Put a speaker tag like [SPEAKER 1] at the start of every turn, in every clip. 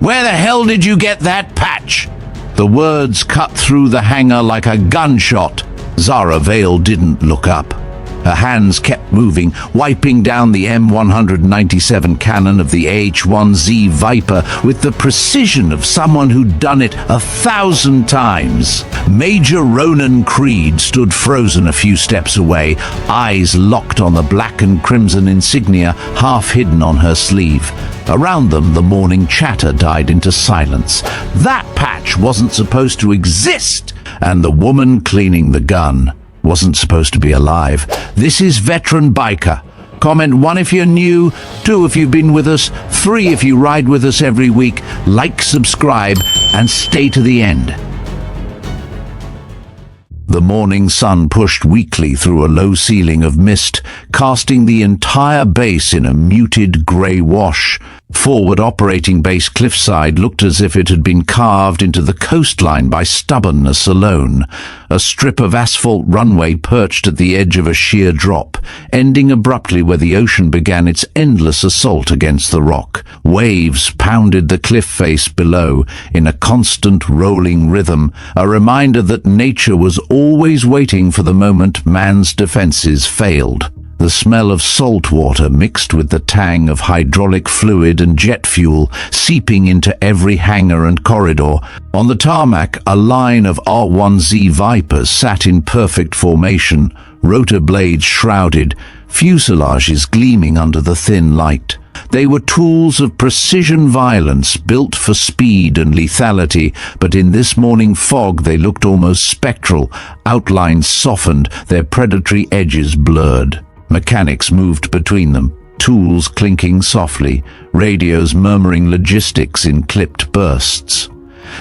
[SPEAKER 1] Where the hell did you get that patch?" The words cut through the hangar like a gunshot. Zara Vale didn't look up. Her hands kept moving, wiping down the M197 cannon of the AH-1Z Viper with the precision of someone who'd done it 1,000 times. Major Ronan Creed stood frozen a few steps away, eyes locked on the black and crimson insignia half hidden on her sleeve. Around them, the morning chatter died into silence. That patch wasn't supposed to exist, and the woman cleaning the gun wasn't supposed to be alive. This is Veteranbiker. Comment 1 if you're new, 2 if you've been with us, 3 if you ride with us every week. Like, subscribe, and stay to the end. The morning sun pushed weakly through a low ceiling of mist, casting the entire base in a muted grey wash. Forward operating base Cliffside looked as if it had been carved into the coastline by stubbornness alone. A strip of asphalt runway perched at the edge of a sheer drop, ending abruptly where the ocean began its endless assault against the rock. Waves pounded the cliff face below in a constant rolling rhythm, a reminder that nature was always waiting for the moment man's defenses failed. The smell of salt water mixed with the tang of hydraulic fluid and jet fuel seeping into every hangar and corridor. On the tarmac, a line of R1Z Vipers sat in perfect formation, rotor blades shrouded, fuselages gleaming under the thin light. They were tools of precision violence built for speed and lethality, but in this morning fog they looked almost spectral, outlines softened, their predatory edges blurred. Mechanics moved between them, tools clinking softly, radios murmuring logistics in clipped bursts.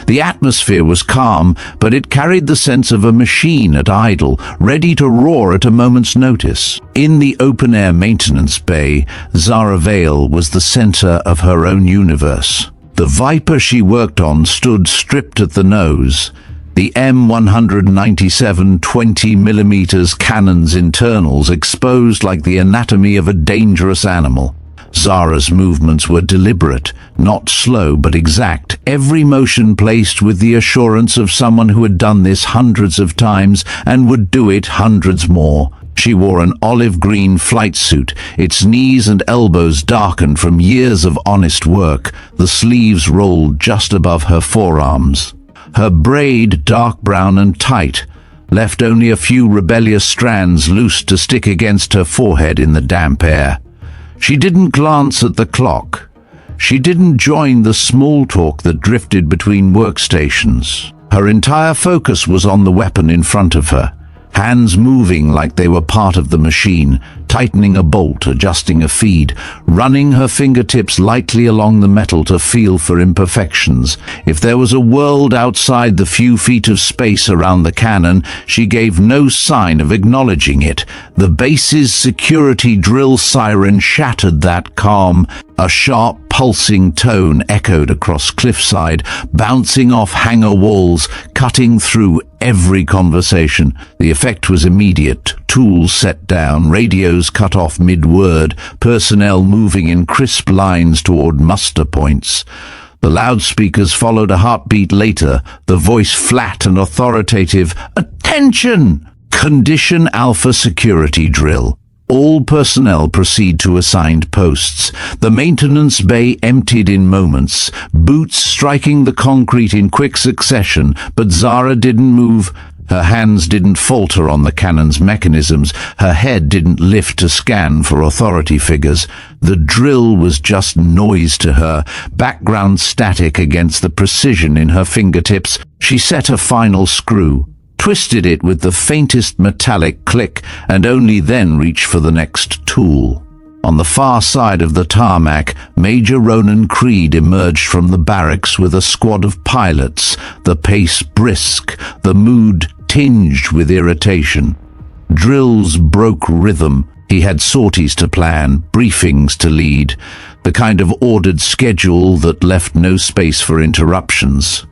[SPEAKER 1] The atmosphere was calm, but it carried the sense of a machine at idle, ready to roar at a moment's notice. In the open-air maintenance bay, Zara Vale was the center of her own universe. The Viper she worked on stood stripped at the nose, the M197 20mm cannon's internals exposed like the anatomy of a dangerous animal. Zara's movements were deliberate, not slow but exact, every motion placed with the assurance of someone who had done this hundreds of times and would do it hundreds more. She wore an olive-green flight suit, its knees and elbows darkened from years of honest work, the sleeves rolled just above her forearms. Her braid, dark brown and tight, left only a few rebellious strands loose to stick against her forehead in the damp air. She didn't glance at the clock. She didn't join the small talk that drifted between workstations. Her entire focus was on the weapon in front of her, hands moving like they were part of the machine, tightening a bolt, adjusting a feed, running her fingertips lightly along the metal to feel for imperfections. If there was a world outside the few feet of space around the cannon, she gave no sign of acknowledging it. The base's security drill siren shattered that calm. A sharp, pulsing tone echoed across Cliffside, bouncing off hangar walls, cutting through every conversation. The effect was immediate. Tools set down, radios cut off mid-word, personnel moving in crisp lines toward muster points. The loudspeakers followed a heartbeat later, the voice flat and authoritative. "Attention! Condition Alpha security drill. All personnel proceed to assigned posts. The maintenance bay emptied in moments, boots striking the concrete in quick succession, but Zara didn't move. Her hands didn't falter on the cannon's mechanisms. Her head didn't lift to scan for authority figures. The drill was just noise to her, background static against the precision in her fingertips. She set a final screw, twisted it with the faintest metallic click, and only then reached for the next tool. On the far side of the tarmac, Major Ronan Creed emerged from the barracks with a squad of pilots, the pace brisk, the mood tinged with irritation. Drills broke rhythm. He had sorties to plan, briefings to lead, the kind of ordered schedule that left no space for interruptions.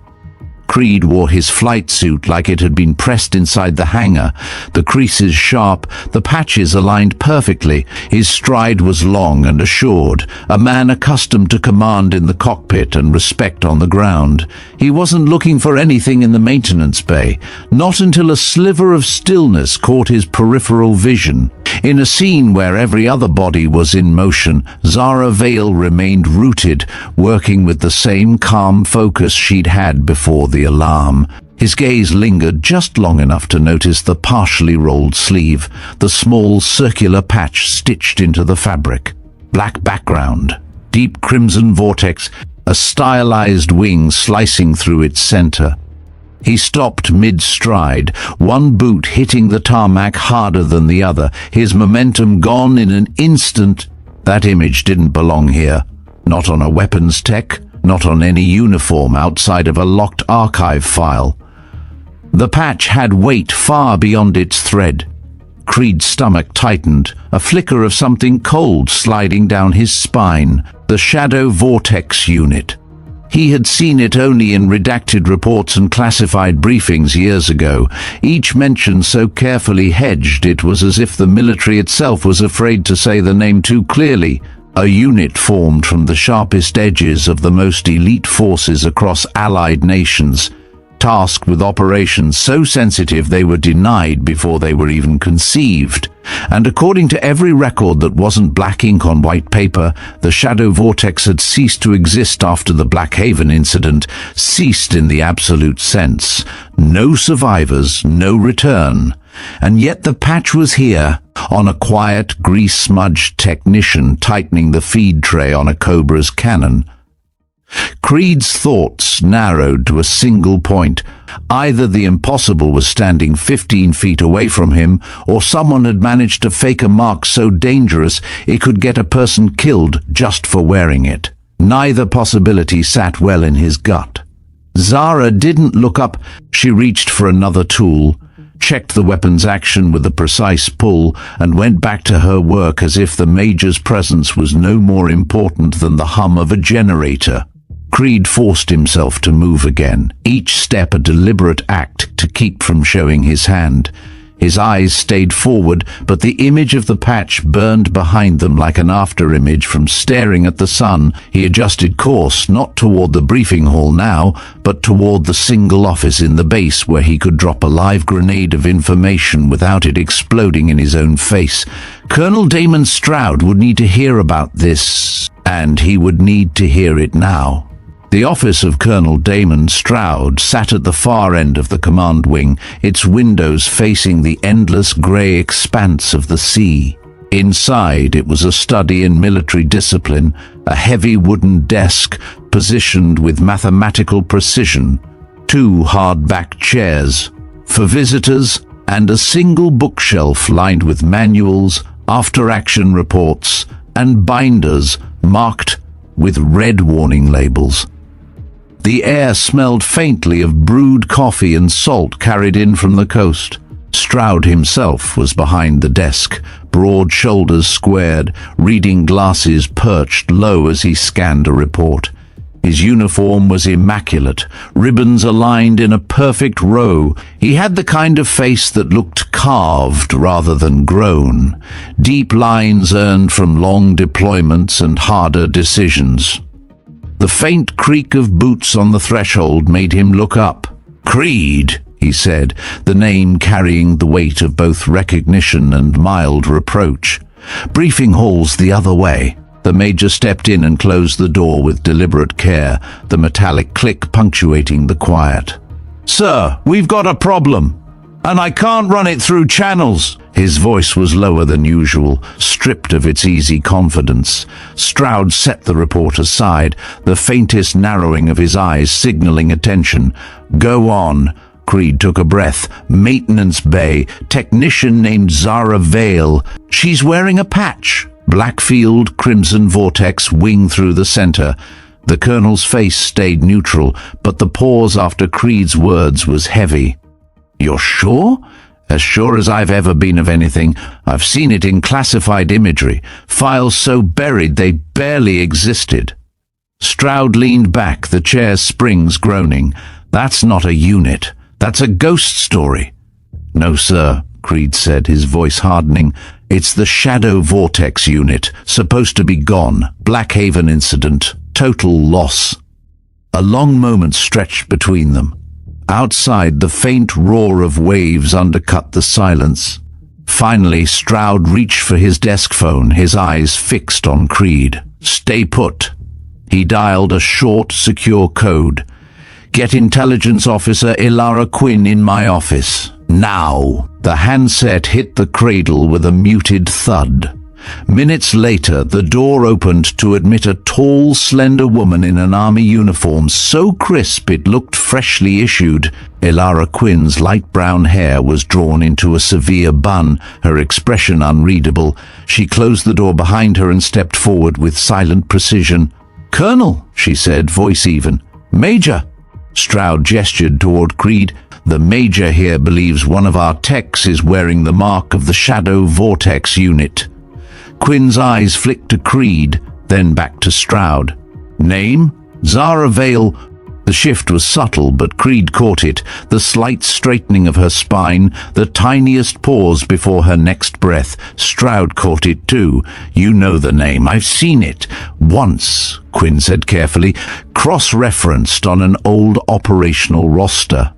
[SPEAKER 1] Creed wore his flight suit like it had been pressed inside the hangar, the creases sharp, the patches aligned perfectly. His stride was long and assured, a man accustomed to command in the cockpit and respect on the ground. He wasn't looking for anything in the maintenance bay, not until a sliver of stillness caught his peripheral vision. In a scene where every other body was in motion, Zara Vale remained rooted, working with the same calm focus she'd had before the alarm. His gaze lingered just long enough to notice the partially rolled sleeve, the small circular patch stitched into the fabric. Black background, deep crimson vortex, a stylized wing slicing through its center. He stopped mid-stride, one boot hitting the tarmac harder than the other, his momentum gone in an instant. That image didn't belong here. Not on a weapons tech, not on any uniform outside of a locked archive file. The patch had weight far beyond its thread. Creed's stomach tightened, a flicker of something cold sliding down his spine. The Shadow Vortex unit. He had seen it only in redacted reports and classified briefings years ago, each mention so carefully hedged it was as if the military itself was afraid to say the name too clearly. A unit formed from the sharpest edges of the most elite forces across allied nations, tasked with operations so sensitive they were denied before they were even conceived. And according to every record that wasn't black ink on white paper, the Shadow Vortex had ceased to exist after the Black Haven incident, ceased in the absolute sense. No survivors, no return. And yet the patch was here, on a quiet, grease-smudged technician tightening the feed tray on a Cobra's cannon. Creed's thoughts narrowed to a single point. Either the impossible was standing 15 feet away from him, or someone had managed to fake a mark so dangerous it could get a person killed just for wearing it. Neither possibility sat well in his gut. Zara didn't look up. She reached for another tool, checked the weapon's action with a precise pull, and went back to her work as if the Major's presence was no more important than the hum of a generator. Creed forced himself to move again, each step a deliberate act to keep from showing his hand. His eyes stayed forward, but the image of the patch burned behind them like an after-image from staring at the sun. He adjusted course, not toward the briefing hall now, but toward the single office in the base where he could drop a live grenade of information without it exploding in his own face. Colonel Damon Stroud would need to hear about this, and he would need to hear it now. The office of Colonel Damon Stroud sat at the far end of the command wing, its windows facing the endless grey expanse of the sea. Inside, it was a study in military discipline, a heavy wooden desk positioned with mathematical precision, 2 hard-backed chairs for visitors, and a single bookshelf lined with manuals, after-action reports, and binders marked with red warning labels. The air smelled faintly of brewed coffee and salt carried in from the coast. Stroud himself was behind the desk, broad shoulders squared, reading glasses perched low as he scanned a report. His uniform was immaculate, ribbons aligned in a perfect row. He had the kind of face that looked carved rather than grown, deep lines earned from long deployments and harder decisions. The faint creak of boots on the threshold made him look up. "Creed," he said, the name carrying the weight of both recognition and mild reproach. "Briefing hall's the other way." The Major stepped in and closed the door with deliberate care, the metallic click punctuating the quiet. "Sir, we've got a problem, and I can't run it through channels." His voice was lower than usual, stripped of its easy confidence. Stroud set the report aside, the faintest narrowing of his eyes signaling attention. "Go on." Creed took a breath. "Maintenance bay, technician named Zara Vale. She's wearing a patch. Blackfield, crimson vortex, wing through the center." The colonel's face stayed neutral, but the pause after Creed's words was heavy. "You're sure?" "As sure as I've ever been of anything. I've seen it in classified imagery, files so buried they barely existed." Stroud leaned back, the chair's springs groaning. That's not a unit. That's a ghost story. No, sir, Creed said, his voice hardening. It's the Shadow Vortex unit, supposed to be gone. Blackhaven incident. Total loss. A long moment stretched between them. Outside, the faint roar of waves undercut the silence. Finally, Stroud reached for his desk phone, his eyes fixed on Creed. Stay put. He dialed a short, secure code. Get Intelligence Officer Ilara Quinn in my office. Now. The handset hit the cradle with a muted thud. Minutes later, the door opened to admit a tall, slender woman in an army uniform so crisp it looked freshly issued. Ilara Quinn's light brown hair was drawn into a severe bun, her expression unreadable. She closed the door behind her and stepped forward with silent precision. "Colonel," she said, voice even. "Major." Stroud gestured toward Creed. "The Major here believes one of our techs is wearing the mark of the Shadow Vortex unit." Quinn's eyes flicked to Creed, then back to Stroud. "Name? Zara Vale." The shift was subtle, but Creed caught it, the slight straightening of her spine, the tiniest pause before her next breath. Stroud caught it too. "You know the name. I've seen it. Once," Quinn said carefully, "cross-referenced on an old operational roster.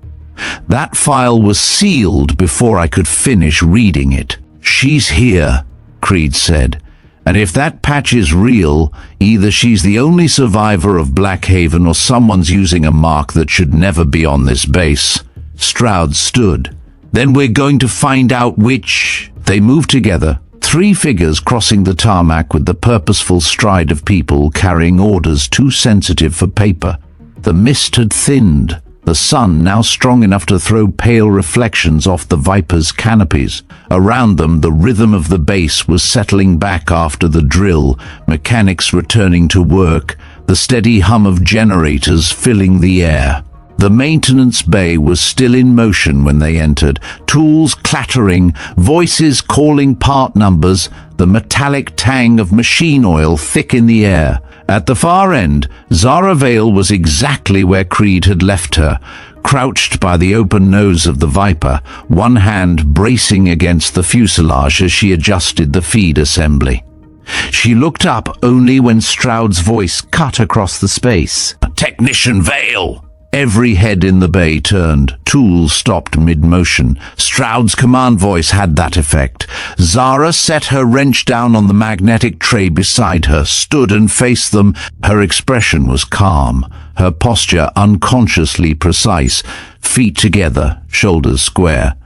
[SPEAKER 1] That file was sealed before I could finish reading it." "She's here," Creed said. "And if that patch is real, either she's the only survivor of Blackhaven or someone's using a mark that should never be on this base." Stroud stood. "Then we're going to find out which." They moved together, three figures crossing the tarmac with the purposeful stride of people carrying orders too sensitive for paper. The mist had thinned, the sun now strong enough to throw pale reflections off the Viper's canopies. Around them, the rhythm of the base was settling back after the drill, mechanics returning to work, the steady hum of generators filling the air. The maintenance bay was still in motion when they entered, tools clattering, voices calling part numbers, the metallic tang of machine oil thick in the air. At the far end, Zara Vale was exactly where Creed had left her, crouched by the open nose of the Viper, one hand bracing against the fuselage as she adjusted the feed assembly. She looked up only when Stroud's voice cut across the space. "Technician Vale!" Every head in the bay turned. Tools stopped mid-motion. Stroud's command voice had that effect. Zara set her wrench down on the magnetic tray beside her, stood and faced them. Her expression was calm, her posture unconsciously precise, feet together, shoulders square.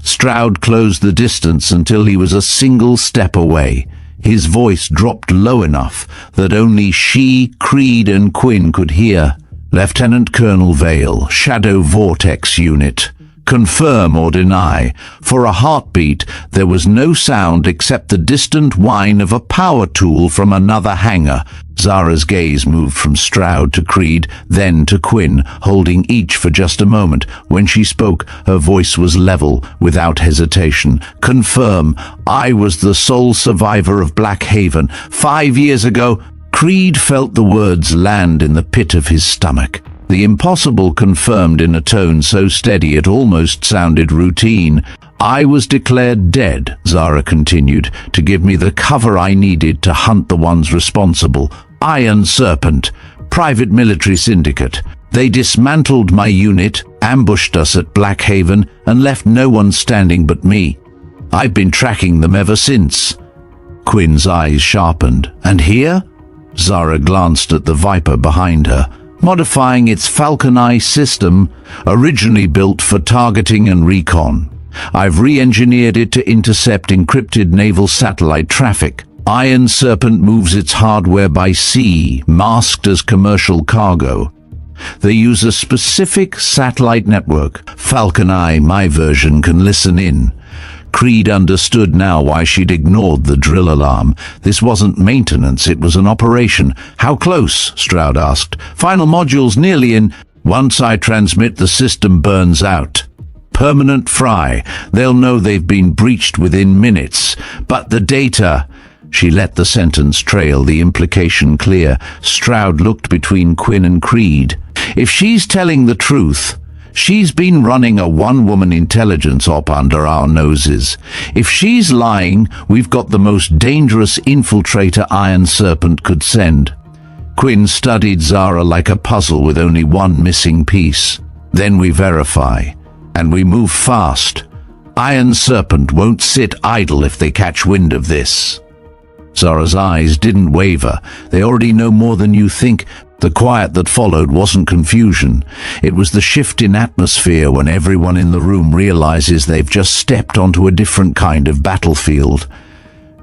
[SPEAKER 1] Stroud closed the distance until he was a single step away. His voice dropped low enough that only she, Creed, and Quinn could hear. "Lieutenant Colonel Vale, Shadow Vortex Unit. Confirm or deny." For a heartbeat, there was no sound except the distant whine of a power tool from another hangar. Zara's gaze moved from Stroud to Creed, then to Quinn, holding each for just a moment. When she spoke, her voice was level, without hesitation. "Confirm. I was the sole survivor of Blackhaven. 5 years ago." Creed felt the words land in the pit of his stomach. The impossible confirmed in a tone so steady it almost sounded routine. "I was declared dead," Zara continued, "to give me the cover I needed to hunt the ones responsible. Iron Serpent, private military syndicate. They dismantled my unit, ambushed us at Blackhaven, and left no one standing but me. I've been tracking them ever since." Quinn's eyes sharpened. "And here?" Zara glanced at the Viper behind her. "Modifying its Falcon Eye system, originally built for targeting and recon. I've re-engineered it to intercept encrypted naval satellite traffic. Iron Serpent moves its hardware by sea, masked as commercial cargo. They use a specific satellite network. Falcon Eye, my version, can listen in." Creed understood now why she'd ignored the drill alarm. This wasn't maintenance, it was an operation. "How close?" Stroud asked. "Final module's nearly in. Once I transmit, the system burns out. Permanent fry. They'll know they've been breached within minutes. But the data..." She let the sentence trail, the implication clear. Stroud looked between Quinn and Creed. If she's telling the truth, she's been running a one-woman intelligence op under our noses. If she's lying, we've got the most dangerous infiltrator Iron Serpent could send." Quinn studied Zara like a puzzle with only one missing piece. "Then we verify, and we move fast. Iron Serpent won't sit idle if they catch wind of this." Zara's eyes didn't waver. "They already know more than you think." The quiet that followed wasn't confusion. It was the shift in atmosphere when everyone in the room realizes they've just stepped onto a different kind of battlefield.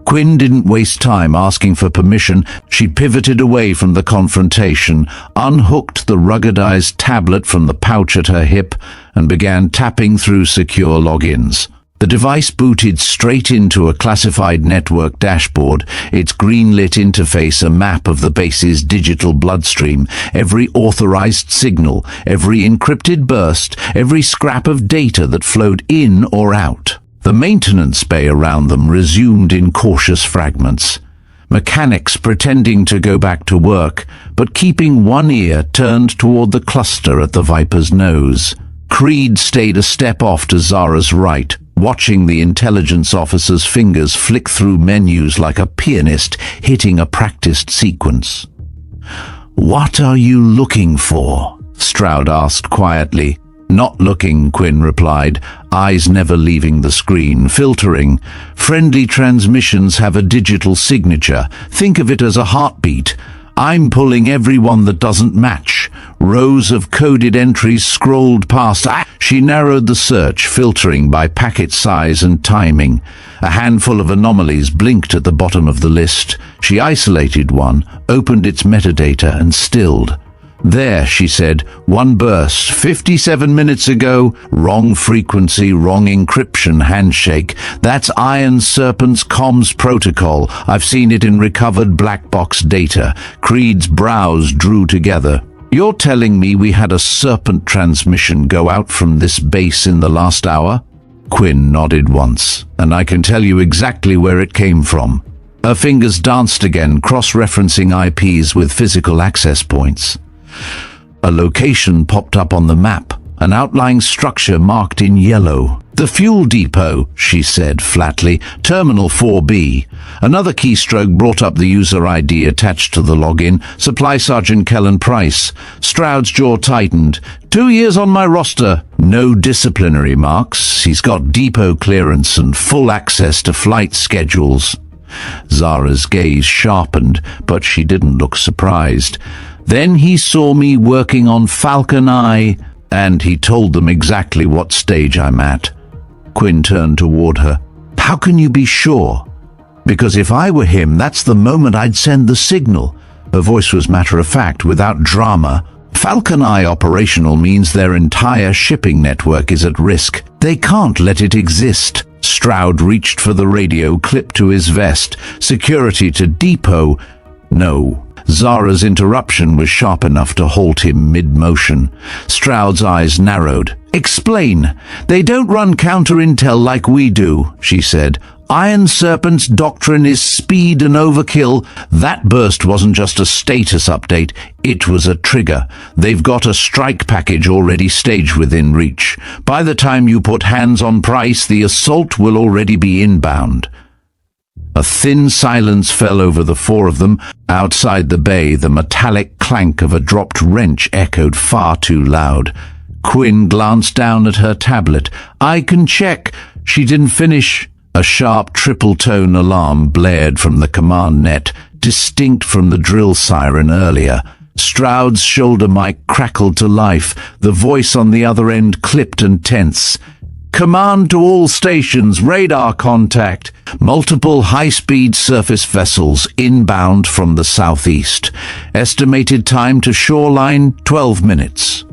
[SPEAKER 1] Quinn didn't waste time asking for permission. She pivoted away from the confrontation, unhooked the ruggedized tablet from the pouch at her hip, and began tapping through secure logins. The device booted straight into a classified network dashboard, its green-lit interface a map of the base's digital bloodstream, every authorized signal, every encrypted burst, every scrap of data that flowed in or out. The maintenance bay around them resumed in cautious fragments. Mechanics pretending to go back to work, but keeping one ear turned toward the cluster at the Viper's nose. Creed stayed a step off to Zara's right, watching the intelligence officer's fingers flick through menus like a pianist hitting a practiced sequence. "What are you looking for?" Stroud asked quietly. "Not looking," Quinn replied, eyes never leaving the screen, filtering. "Friendly transmissions have a digital signature. Think of it as a heartbeat. I'm pulling every one that doesn't match." Rows of coded entries scrolled past. She narrowed the search, filtering by packet size and timing. A handful of anomalies blinked at the bottom of the list. She isolated one, opened its metadata, and stilled. "There," she said, "one burst, 57 minutes ago, wrong frequency, wrong encryption, handshake. That's Iron Serpent's comms protocol. I've seen it in recovered black box data." Creed's brows drew together. "You're telling me we had a Serpent transmission go out from this base in the last hour?" Quinn nodded once. "And I can tell you exactly where it came from." Her fingers danced again, cross-referencing IPs with physical access points. A location popped up on the map, an outlying structure marked in yellow. "The fuel depot," she said flatly. "Terminal 4B. Another keystroke brought up the user ID attached to the login. Supply Sergeant Kellen Price. Stroud's jaw tightened. 2 years on my roster. No disciplinary marks. He's got depot clearance and full access to flight schedules." Zara's gaze sharpened, but she didn't look surprised. "Then he saw me working on Falcon Eye, and he told them exactly what stage I'm at." Quinn turned toward her. "How can you be sure?" "Because if I were him, that's the moment I'd send the signal." Her voice was matter-of-fact, without drama. "Falcon Eye operational means their entire shipping network is at risk. They can't let it exist." Stroud reached for the radio clipped to his vest. "Security to depot." "No." Zara's interruption was sharp enough to halt him mid-motion. Stroud's eyes narrowed. "Explain. They don't run counter-intel like we do," she said. "Iron Serpent's doctrine is speed and overkill. That burst wasn't just a status update, it was a trigger. They've got a strike package already staged within reach. By the time you put hands on Price, the assault will already be inbound." A thin silence fell over the four of them. Outside the bay, the metallic clank of a dropped wrench echoed far too loud. Quinn glanced down at her tablet. "I can check." She didn't finish. A sharp triple-tone alarm blared from the command net, distinct from the drill siren earlier. Stroud's shoulder mic crackled to life, the voice on the other end clipped and tense. "Command to all stations, radar contact. Multiple high-speed surface vessels inbound from the southeast. Estimated time to shoreline, 12 minutes.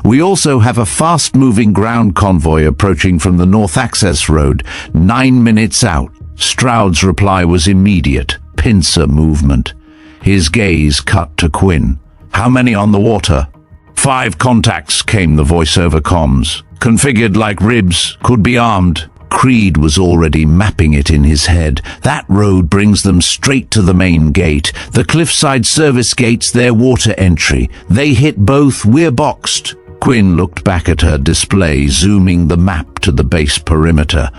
[SPEAKER 1] We also have a fast-moving ground convoy approaching from the North Access Road, 9 minutes out." Stroud's reply was immediate, pincer movement. His gaze cut to Quinn. "How many on the water?" "5 contacts," came the voice over comms. "Configured like ribs, could be armed." Creed was already mapping it in his head. That road brings them straight to the main gate. The cliffside service gate's their water entry. They hit both, we're boxed. Quinn looked back at her display, zooming the map to the base perimeter.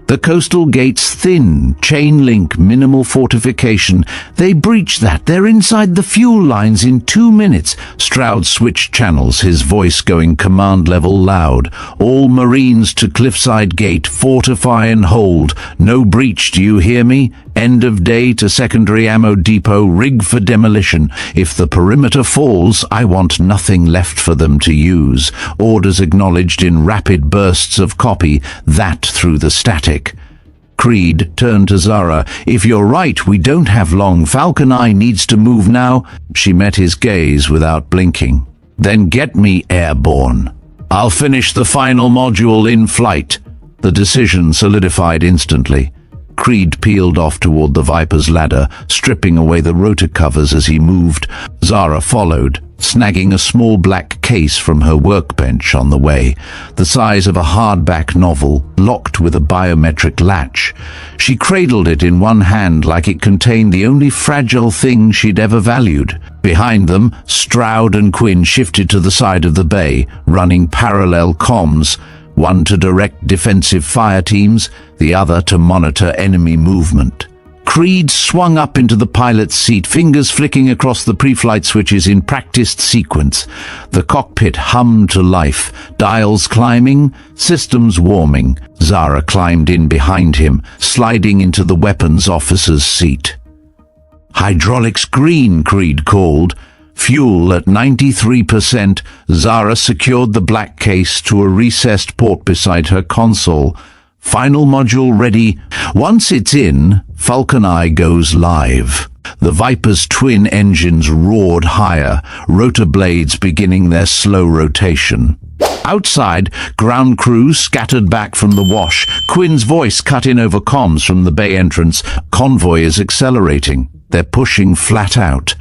[SPEAKER 1] The coastal gate's thin, chain link, minimal fortification. They breach that. They're inside the fuel lines in 2 minutes. Stroud switched channels, his voice going command level loud. All Marines to cliffside gate, fortify and hold. No breach, do you hear me? End of day to secondary ammo depot, rig for demolition. If the perimeter falls, I want nothing left for them to use. Orders acknowledged in rapid bursts of copy, that through the static. Creed turned to Zara. If you're right, we don't have long. Falcon Eye needs to move now. She met his gaze without blinking. Then get me airborne. I'll finish the final module in flight. The decision solidified instantly. Creed peeled off toward the Viper's ladder, stripping away the rotor covers as he moved. Zara followed, snagging a small black case from her workbench on the way, the size of a hardback novel, locked with a biometric latch. She cradled it in one hand like it contained the only fragile thing she'd ever valued. Behind them, Stroud and Quinn shifted to the side of the bay, running parallel comms, one to direct defensive fire teams, the other to monitor enemy movement. Creed swung up into the pilot's seat, fingers flicking across the pre-flight switches in practiced sequence. The cockpit hummed to life, dials climbing, systems warming. Zara climbed in behind him, sliding into the weapons officer's seat. Hydraulics green, Creed called. Fuel at 93%, Zara secured the black case to a recessed port beside her console. Final module ready. Once it's in, Falcon Eye goes live. The Viper's twin engines roared higher, rotor blades beginning their slow rotation. Outside, ground crew scattered back from the wash. Quinn's voice cut in over comms from the bay entrance. Convoy is accelerating. They're pushing flat out.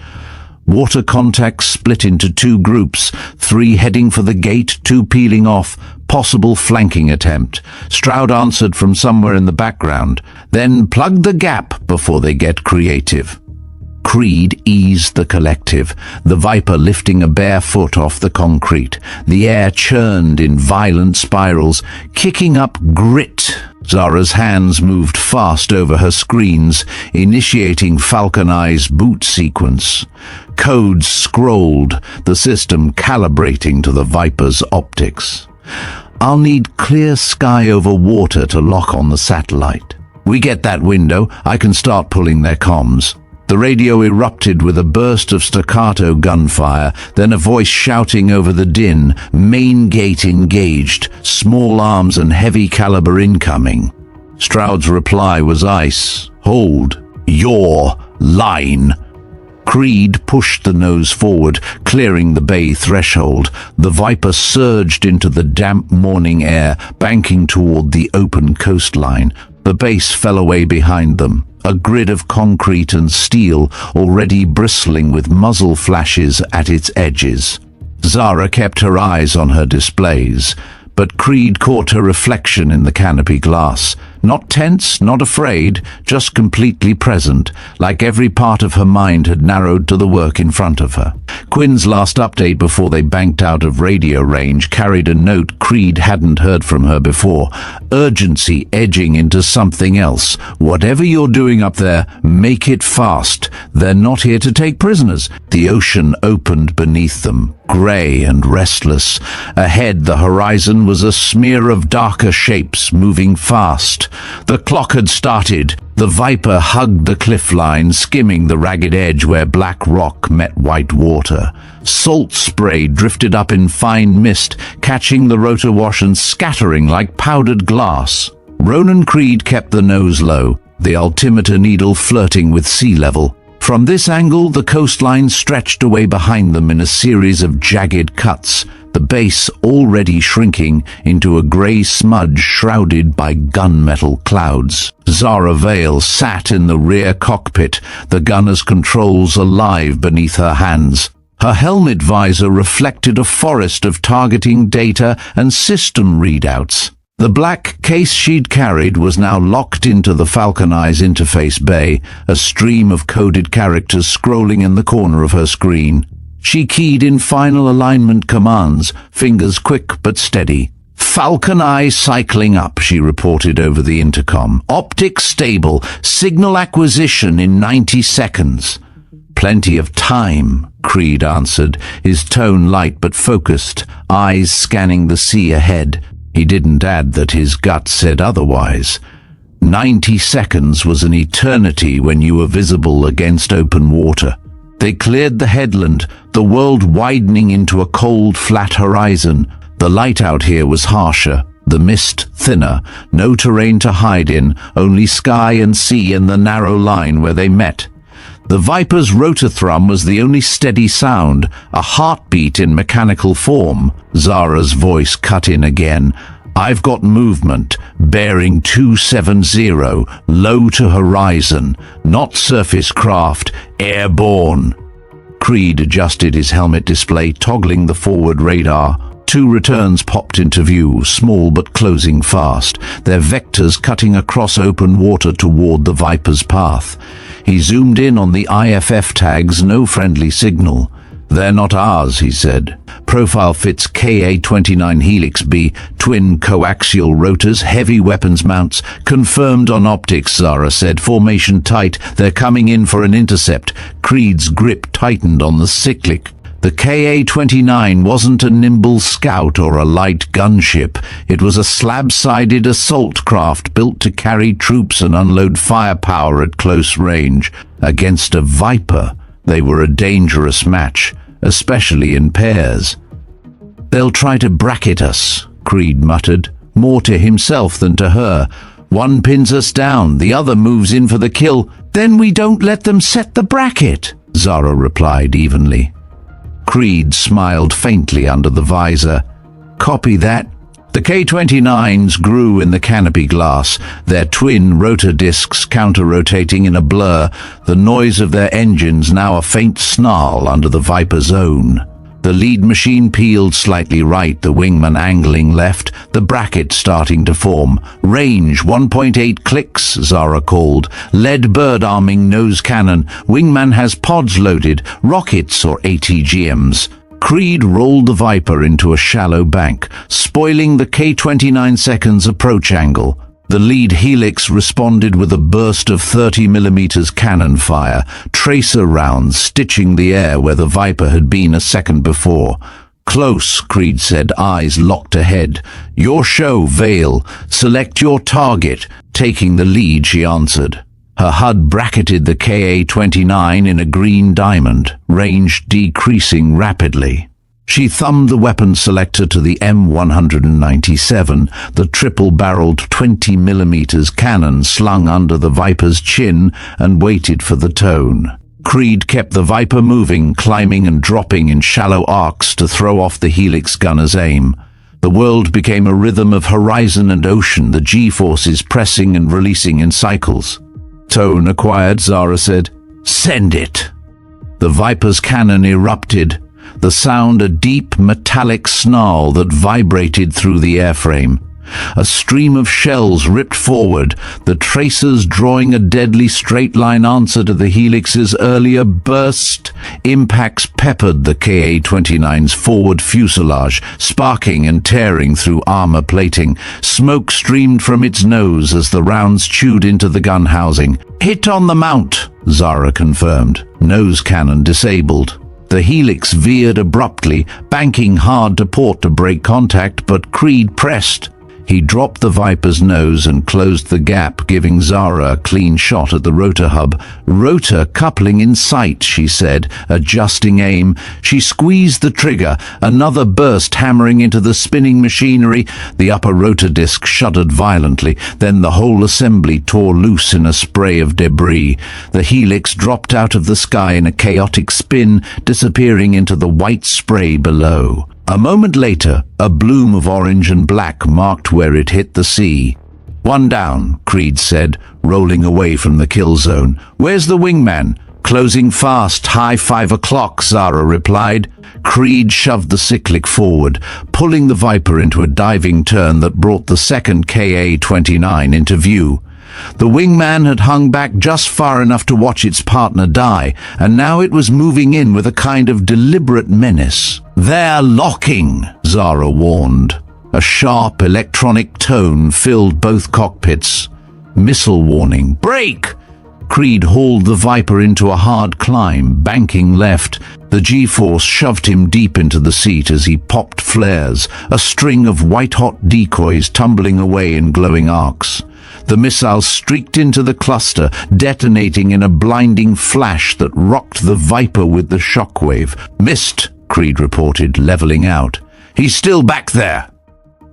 [SPEAKER 1] Water contacts split into 2 groups, 3 heading for the gate, 2 peeling off. Possible flanking attempt. Stroud answered from somewhere in the background. Then plug the gap before they get creative. Creed eased the collective, the Viper lifting a bare foot off the concrete. The air churned in violent spirals, kicking up grit. Zara's hands moved fast over her screens, initiating Falcon Eye's boot sequence. Codes scrolled, the system calibrating to the Viper's optics. I'll need clear sky over water to lock on the satellite. We get that window, I can start pulling their comms. The radio erupted with a burst of staccato gunfire, then a voice shouting over the din, main gate engaged, small arms and heavy caliber incoming. Stroud's reply was ice. Hold. Your line. Creed pushed the nose forward, clearing the bay threshold. The Viper surged into the damp morning air, banking toward the open coastline. The base fell away behind them, a grid of concrete and steel already bristling with muzzle flashes at its edges. Zara kept her eyes on her displays, but Creed caught her reflection in the canopy glass. Not tense, not afraid, just completely present, like every part of her mind had narrowed to the work in front of her. Quinn's last update before they banked out of radio range carried a note Creed hadn't heard from her before. Urgency edging into something else. Whatever you're doing up there, make it fast. They're not here to take prisoners. The ocean opened beneath them, grey and restless. Ahead, the horizon was a smear of darker shapes moving fast. The clock had started. The Viper hugged the cliff line, skimming the ragged edge where black rock met white water. Salt spray drifted up in fine mist, catching the rotor wash and scattering like powdered glass. Ronan Creed kept the nose low, the altimeter needle flirting with sea level. From this angle, the coastline stretched away behind them in a series of jagged cuts, the base already shrinking into a grey smudge shrouded by gunmetal clouds. Zara Vale sat in the rear cockpit, the gunner's controls alive beneath her hands. Her helmet visor reflected a forest of targeting data and system readouts. The black case she'd carried was now locked into the Falcon Eye's interface bay, a stream of coded characters scrolling in the corner of her screen. She keyed in final alignment commands, fingers quick but steady. "Falcon Eye cycling up," she reported over the intercom. "Optics stable. Signal acquisition in 90 seconds. "Plenty of time," Creed answered, his tone light but focused, eyes scanning the sea ahead. He didn't add that his gut said otherwise. 90 seconds was an eternity when you were visible against open water. They cleared the headland, the world widening into a cold, flat horizon. The light out here was harsher, the mist thinner, no terrain to hide in, only sky and sea and the narrow line where they met. The Viper's rotor thrum was the only steady sound, a heartbeat in mechanical form. Zara's voice cut in again. "I've got movement, bearing 270, low to horizon, not surface craft, airborne." Creed adjusted his helmet display, toggling the forward radar. 2 returns popped into view, small but closing fast, their vectors cutting across open water toward the Viper's path. He zoomed in on the IFF tags, no friendly signal. "They're not ours," he said. "Profile fits KA-29 Helix B, twin coaxial rotors, heavy weapons mounts. Confirmed on optics," Zara said. "Formation tight. They're coming in for an intercept." Creed's grip tightened on the cyclic. The KA-29 wasn't a nimble scout or a light gunship. It was a slab-sided assault craft built to carry troops and unload firepower at close range. Against a Viper, they were a dangerous match, especially in pairs. "They'll try to bracket us," Creed muttered, more to himself than to her. "One pins us down, the other moves in for the kill. Then we don't let them set the bracket," Zara replied evenly. Creed smiled faintly under the visor. "Copy that." The K-29s grew in the canopy glass, their twin rotor discs counter-rotating in a blur, the noise of their engines now a faint snarl under the Viper's own. The lead machine peeled slightly right, the wingman angling left, the bracket starting to form. "Range 1.8 clicks," Zara called. "Lead bird arming nose cannon. Wingman has pods loaded, rockets or ATGMs." Creed rolled the Viper into a shallow bank, spoiling the K-29 seconds approach angle. The lead Helix responded with a burst of 30mm cannon fire, tracer rounds stitching the air where the Viper had been a second before. "Close," Creed said, eyes locked ahead. "Your show, Vale. Select your target." Taking the lead, she answered. Her HUD bracketed the KA-29 in a green diamond, range decreasing rapidly. She thumbed the weapon selector to the M197, the triple-barreled 20mm cannon slung under the Viper's chin, and waited for the tone. Creed kept the Viper moving, climbing and dropping in shallow arcs to throw off the Helix gunner's aim. The world became a rhythm of horizon and ocean, the G-forces pressing and releasing in cycles. "Tone acquired," Zara said. "Send it." The Viper's cannon erupted, the sound a deep metallic snarl that vibrated through the airframe. A stream of shells ripped forward, the tracers drawing a deadly straight-line answer to the Helix's earlier burst. Impacts peppered the KA-29's forward fuselage, sparking and tearing through armor plating. Smoke streamed from its nose as the rounds chewed into the gun housing. "Hit on the mount," Zara confirmed. Nose cannon disabled. The Helix veered abruptly, banking hard to port to break contact, but Creed pressed. He dropped the Viper's nose and closed the gap, giving Zara a clean shot at the rotor hub. "Rotor coupling in sight," she said, adjusting aim. She squeezed the trigger, another burst hammering into the spinning machinery. The upper rotor disc shuddered violently, then the whole assembly tore loose in a spray of debris. The Helix dropped out of the sky in a chaotic spin, disappearing into the white spray below. A moment later, a bloom of orange and black marked where it hit the sea. "One down," Creed said, rolling away from the kill zone. "Where's the wingman?" Closing fast, high 5 o'clock, Zara replied. Creed shoved the cyclic forward, pulling the Viper into a diving turn that brought the second Ka-29 into view. The wingman had hung back just far enough to watch its partner die, and now it was moving in with a kind of deliberate menace. "They're locking," Zara warned. A sharp electronic tone filled both cockpits. Missile warning. "Brake!" Creed hauled the Viper into a hard climb, banking left. The G-force shoved him deep into the seat as he popped flares, a string of white-hot decoys tumbling away in glowing arcs. The missile streaked into the cluster, detonating in a blinding flash that rocked the Viper with the shockwave. "Missed," Creed reported, leveling out. "He's still back there."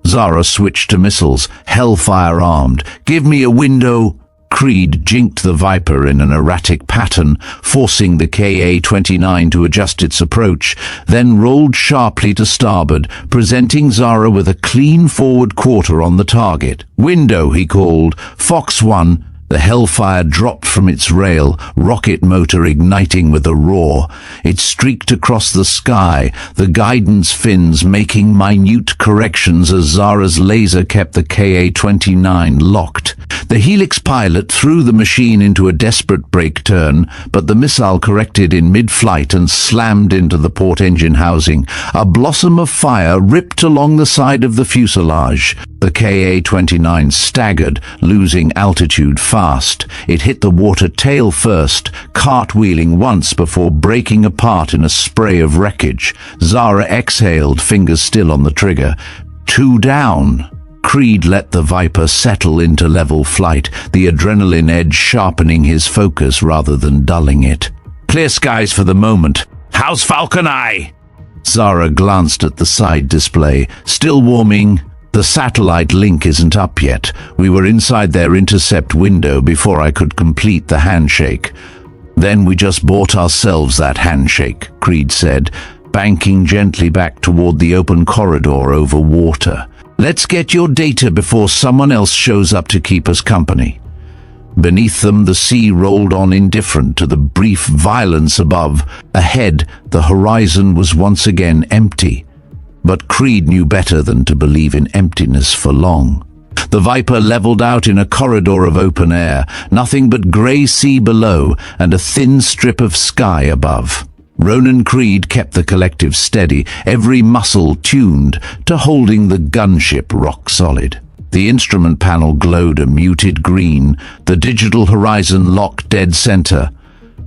[SPEAKER 1] Zara switched to missiles, Hellfire armed. "Give me a window." Creed jinked the Viper in an erratic pattern, forcing the Ka-29 to adjust its approach, then rolled sharply to starboard, presenting Zara with a clean forward quarter on the target. "Window," he called. "Fox 1. The Hellfire dropped from its rail, rocket motor igniting with a roar. It streaked across the sky, the guidance fins making minute corrections as Zara's laser kept the Ka-29 locked. The Helix pilot threw the machine into a desperate brake turn, but the missile corrected in mid-flight and slammed into the port engine housing. A blossom of fire ripped along the side of the fuselage. The Ka-29 staggered, losing altitude fast. It hit the water tail first, cartwheeling once before breaking apart in a spray of wreckage. Zara exhaled, fingers still on the trigger. 2 down. Creed let the Viper settle into level flight, the adrenaline edge sharpening his focus rather than dulling it. "Clear skies for the moment. How's Falcon Eye?" Zara glanced at the side display. "Still warming. The satellite link isn't up yet. We were inside their intercept window before I could complete the handshake." "Then we just bought ourselves that handshake," Creed said, banking gently back toward the open corridor over water. "Let's get your data before someone else shows up to keep us company." Beneath them, the sea rolled on indifferent to the brief violence above. Ahead, the horizon was once again empty. But Creed knew better than to believe in emptiness for long. The Viper leveled out in a corridor of open air, nothing but grey sea below and a thin strip of sky above. Ronan Creed kept the collective steady, every muscle tuned to holding the gunship rock solid. The instrument panel glowed a muted green, the digital horizon locked dead center.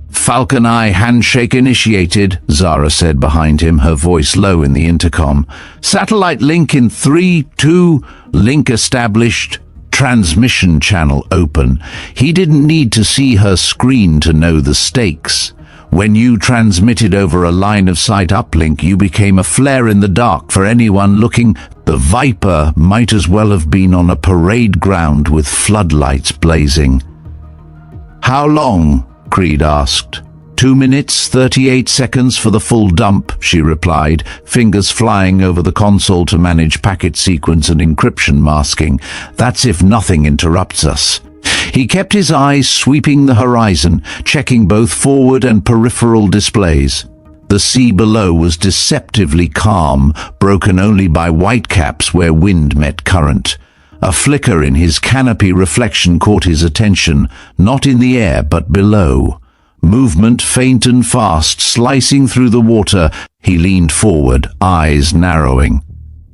[SPEAKER 1] "Falcon Eye handshake initiated," Zara said behind him, her voice low in the intercom. "Satellite link in 3, 2, link established. Transmission channel open." He didn't need to see her screen to know the stakes. When you transmitted over a line-of-sight uplink, you became a flare in the dark for anyone looking. The Viper might as well have been on a parade ground with floodlights blazing. "How long?" Creed asked. 2 minutes, 38 seconds for the full dump, she replied, fingers flying over the console to manage packet sequence and encryption masking. "That's if nothing interrupts us." He kept his eyes sweeping the horizon, checking both forward and peripheral displays. The sea below was deceptively calm, broken only by whitecaps where wind met current. A flicker in his canopy reflection caught his attention, not in the air but below. Movement faint and fast, slicing through the water. He leaned forward, eyes narrowing.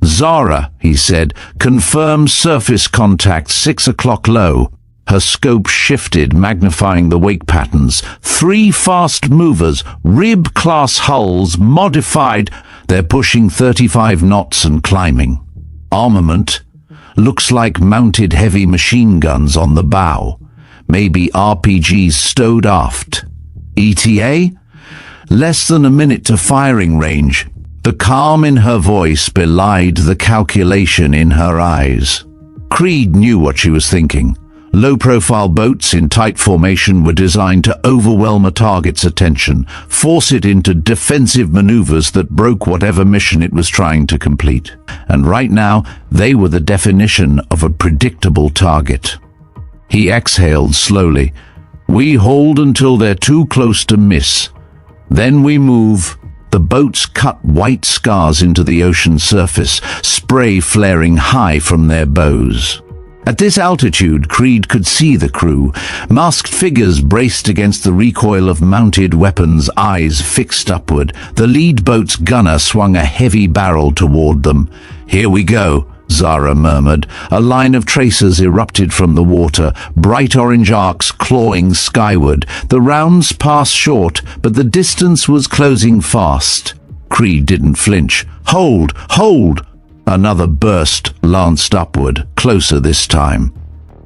[SPEAKER 1] "Zara," he said, "confirm surface contact 6 o'clock low." Her scope shifted, magnifying the wake patterns. 3 fast movers, rib-class hulls, modified. They're pushing 35 knots and climbing. Armament? Looks like mounted heavy machine guns on the bow. Maybe RPGs stowed aft. ETA? Less than a minute to firing range. The calm in her voice belied the calculation in her eyes. Creed knew what she was thinking. Low-profile boats in tight formation were designed to overwhelm a target's attention, force it into defensive maneuvers that broke whatever mission it was trying to complete. And right now, they were the definition of a predictable target. He exhaled slowly. We hold until they're too close to miss. Then we move. The boats cut white scars into the ocean surface, spray flaring high from their bows. At this altitude, Creed could see the crew, masked figures braced against the recoil of mounted weapons, eyes fixed upward. The lead boat's gunner swung a heavy barrel toward them. "Here we go," Zara murmured. A line of tracers erupted from the water, bright orange arcs clawing skyward. The rounds passed short, but the distance was closing fast. Creed didn't flinch. "Hold! Hold!" Another burst lanced upward, closer this time.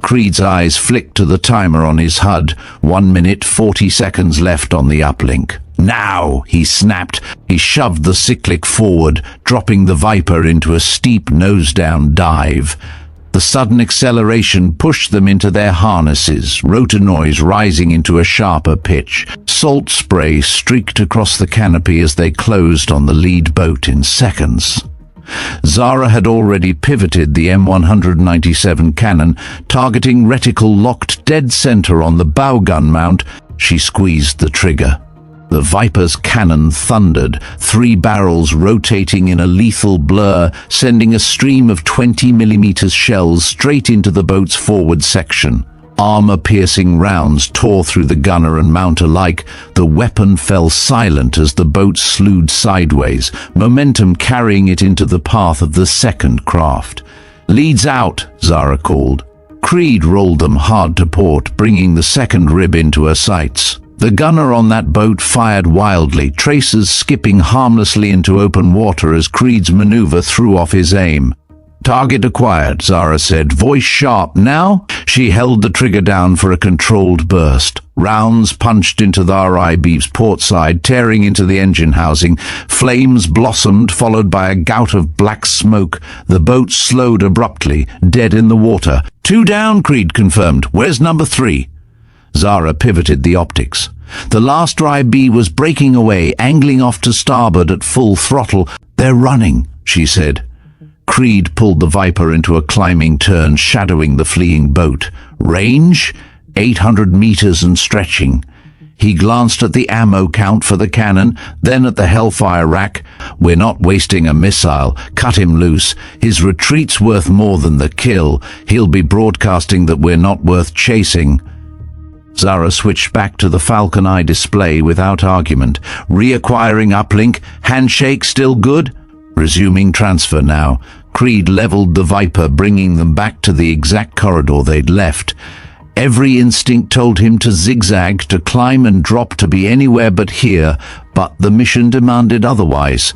[SPEAKER 1] Creed's eyes flicked to the timer on his HUD. 1 minute, 40 seconds left on the uplink. "Now!" he snapped. He shoved the cyclic forward, dropping the Viper into a steep nose-down dive. The sudden acceleration pushed them into their harnesses, rotor noise rising into a sharper pitch. Salt spray streaked across the canopy as they closed on the lead boat in seconds. Zara had already pivoted the M197 cannon, targeting reticle locked dead center on the bow gun mount. She squeezed the trigger. The Viper's cannon thundered, 3 barrels rotating in a lethal blur, sending a stream of 20mm shells straight into the boat's forward section. Armor-piercing rounds tore through the gunner and mount alike. The weapon fell silent as the boat slewed sideways, momentum carrying it into the path of the second craft. "Leads out," Zara called. Creed rolled them hard to port, bringing the second rib into her sights. The gunner on that boat fired wildly, tracers skipping harmlessly into open water as Creed's maneuver threw off his aim. "Target acquired," Zara said, voice sharp. "Now?" She held the trigger down for a controlled burst. Rounds punched into the RIB's port side, tearing into the engine housing. Flames blossomed, followed by a gout of black smoke. The boat slowed abruptly, dead in the water. "2 down," Creed confirmed. "Where's number 3? Zara pivoted the optics. The last RIB was breaking away, angling off to starboard at full throttle. "They're running," she said. Creed pulled the Viper into a climbing turn, shadowing the fleeing boat. Range? 800 meters and stretching. He glanced at the ammo count for the cannon, then at the Hellfire rack. "We're not wasting a missile. Cut him loose. His retreat's worth more than the kill. He'll be broadcasting that we're not worth chasing." Zara switched back to the Falcon Eye display without argument. Reacquiring uplink. Handshake still good? Resuming transfer now. Creed leveled the Viper, bringing them back to the exact corridor they'd left. Every instinct told him to zigzag, to climb and drop, to be anywhere but here, but the mission demanded otherwise.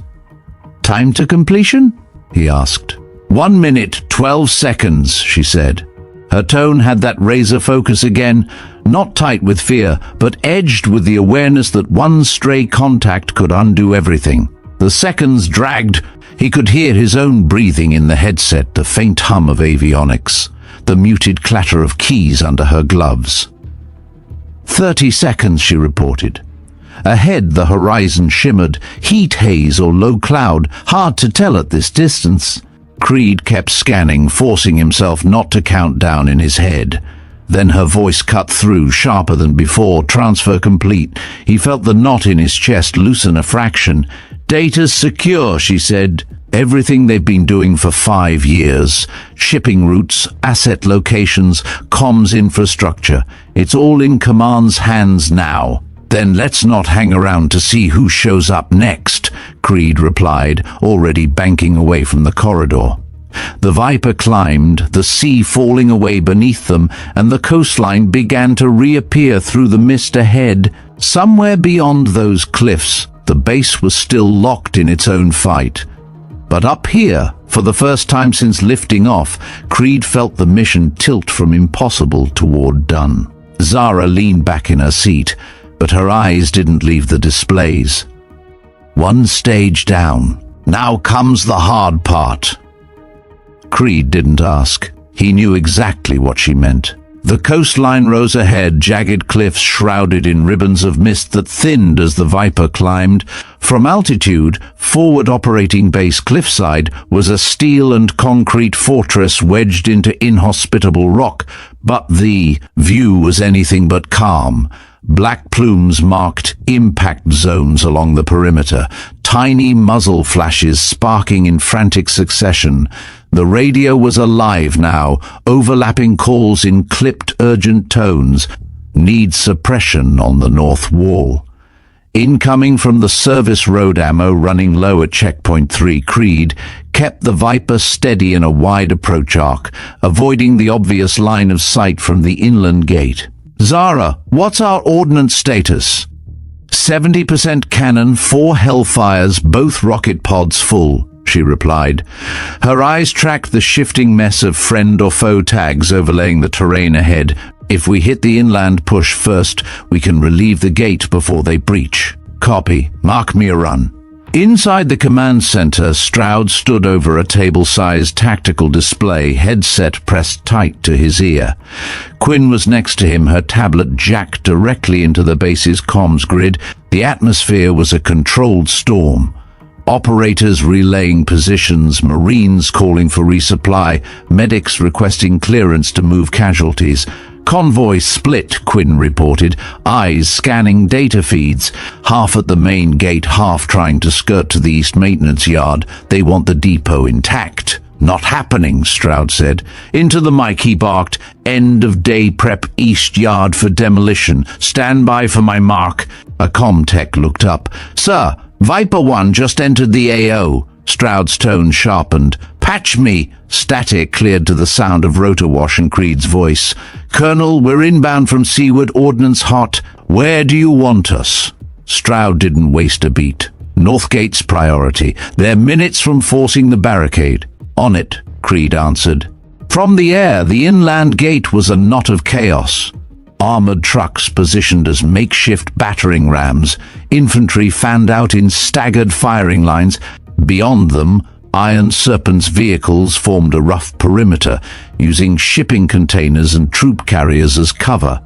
[SPEAKER 1] "Time to completion?" he asked. 1 minute, 12 seconds, she said. Her tone had that razor focus again, not tight with fear, but edged with the awareness that one stray contact could undo everything. The seconds dragged. He could hear his own breathing in the headset, the faint hum of avionics, the muted clatter of keys under her gloves. 30 seconds, she reported. Ahead, the horizon shimmered, heat haze or low cloud, hard to tell at this distance. Creed kept scanning, forcing himself not to count down in his head. Then her voice cut through, sharper than before. Transfer complete. He felt the knot in his chest loosen a fraction. "Data's secure," she said. "Everything they've been doing for 5 years. Shipping routes, asset locations, comms infrastructure. It's all in Command's hands now." "Then let's not hang around to see who shows up next," Creed replied, already banking away from the corridor. The Viper climbed, the sea falling away beneath them, and the coastline began to reappear through the mist ahead. Somewhere beyond those cliffs, the base was still locked in its own fight. But up here, for the first time since lifting off, Creed felt the mission tilt from impossible toward done. Zara leaned back in her seat, but her eyes didn't leave the displays. One stage down. Now comes the hard part. Creed didn't ask. He knew exactly what she meant. The coastline rose ahead, jagged cliffs shrouded in ribbons of mist that thinned as the Viper climbed. From altitude, forward operating base cliffside was a steel and concrete fortress wedged into inhospitable rock, but the view was anything but calm. Black plumes marked impact zones along the perimeter, tiny muzzle flashes sparking in frantic succession. The radio was alive now, overlapping calls in clipped, urgent tones. Need suppression on the north wall. Incoming from the service road ammo running low at checkpoint 3, Creed kept the Viper steady in a wide approach arc, avoiding the obvious line of sight from the inland gate. Zara, what's our ordnance status? 70% cannon, 4 Hellfires, both rocket pods full, she replied. Her eyes tracked the shifting mess of friend or foe tags overlaying the terrain ahead. If we hit the inland push first, we can relieve the gate before they breach. Copy. Mark me a run. Inside the command center, Stroud stood over a table-sized tactical display, headset pressed tight to his ear. Quinn was next to him, her tablet jacked directly into the base's comms grid. The atmosphere was a controlled storm. Operators relaying positions, Marines calling for resupply, medics requesting clearance to move casualties. Convoy split, Quinn reported, eyes scanning data feeds, half at the main gate, half trying to skirt to the east maintenance yard. They want the depot intact. Not happening, Stroud said. Into the mic he barked, end of day prep east yard for demolition. Stand by for my mark. A comtech looked up. Sir, Viper 1 just entered the AO. Stroud's tone sharpened. Patch me. Static cleared to the sound of rotorwash and Creed's voice. Colonel, we're inbound from seaward, ordnance hot. Where do you want us? Stroud didn't waste a beat. Northgate's priority. They're minutes from forcing the barricade. On it, Creed answered. From the air, the inland gate was a knot of chaos. Armored trucks positioned as makeshift battering rams, infantry fanned out in staggered firing lines. Beyond them, Iron Serpent's vehicles formed a rough perimeter, using shipping containers and troop carriers as cover.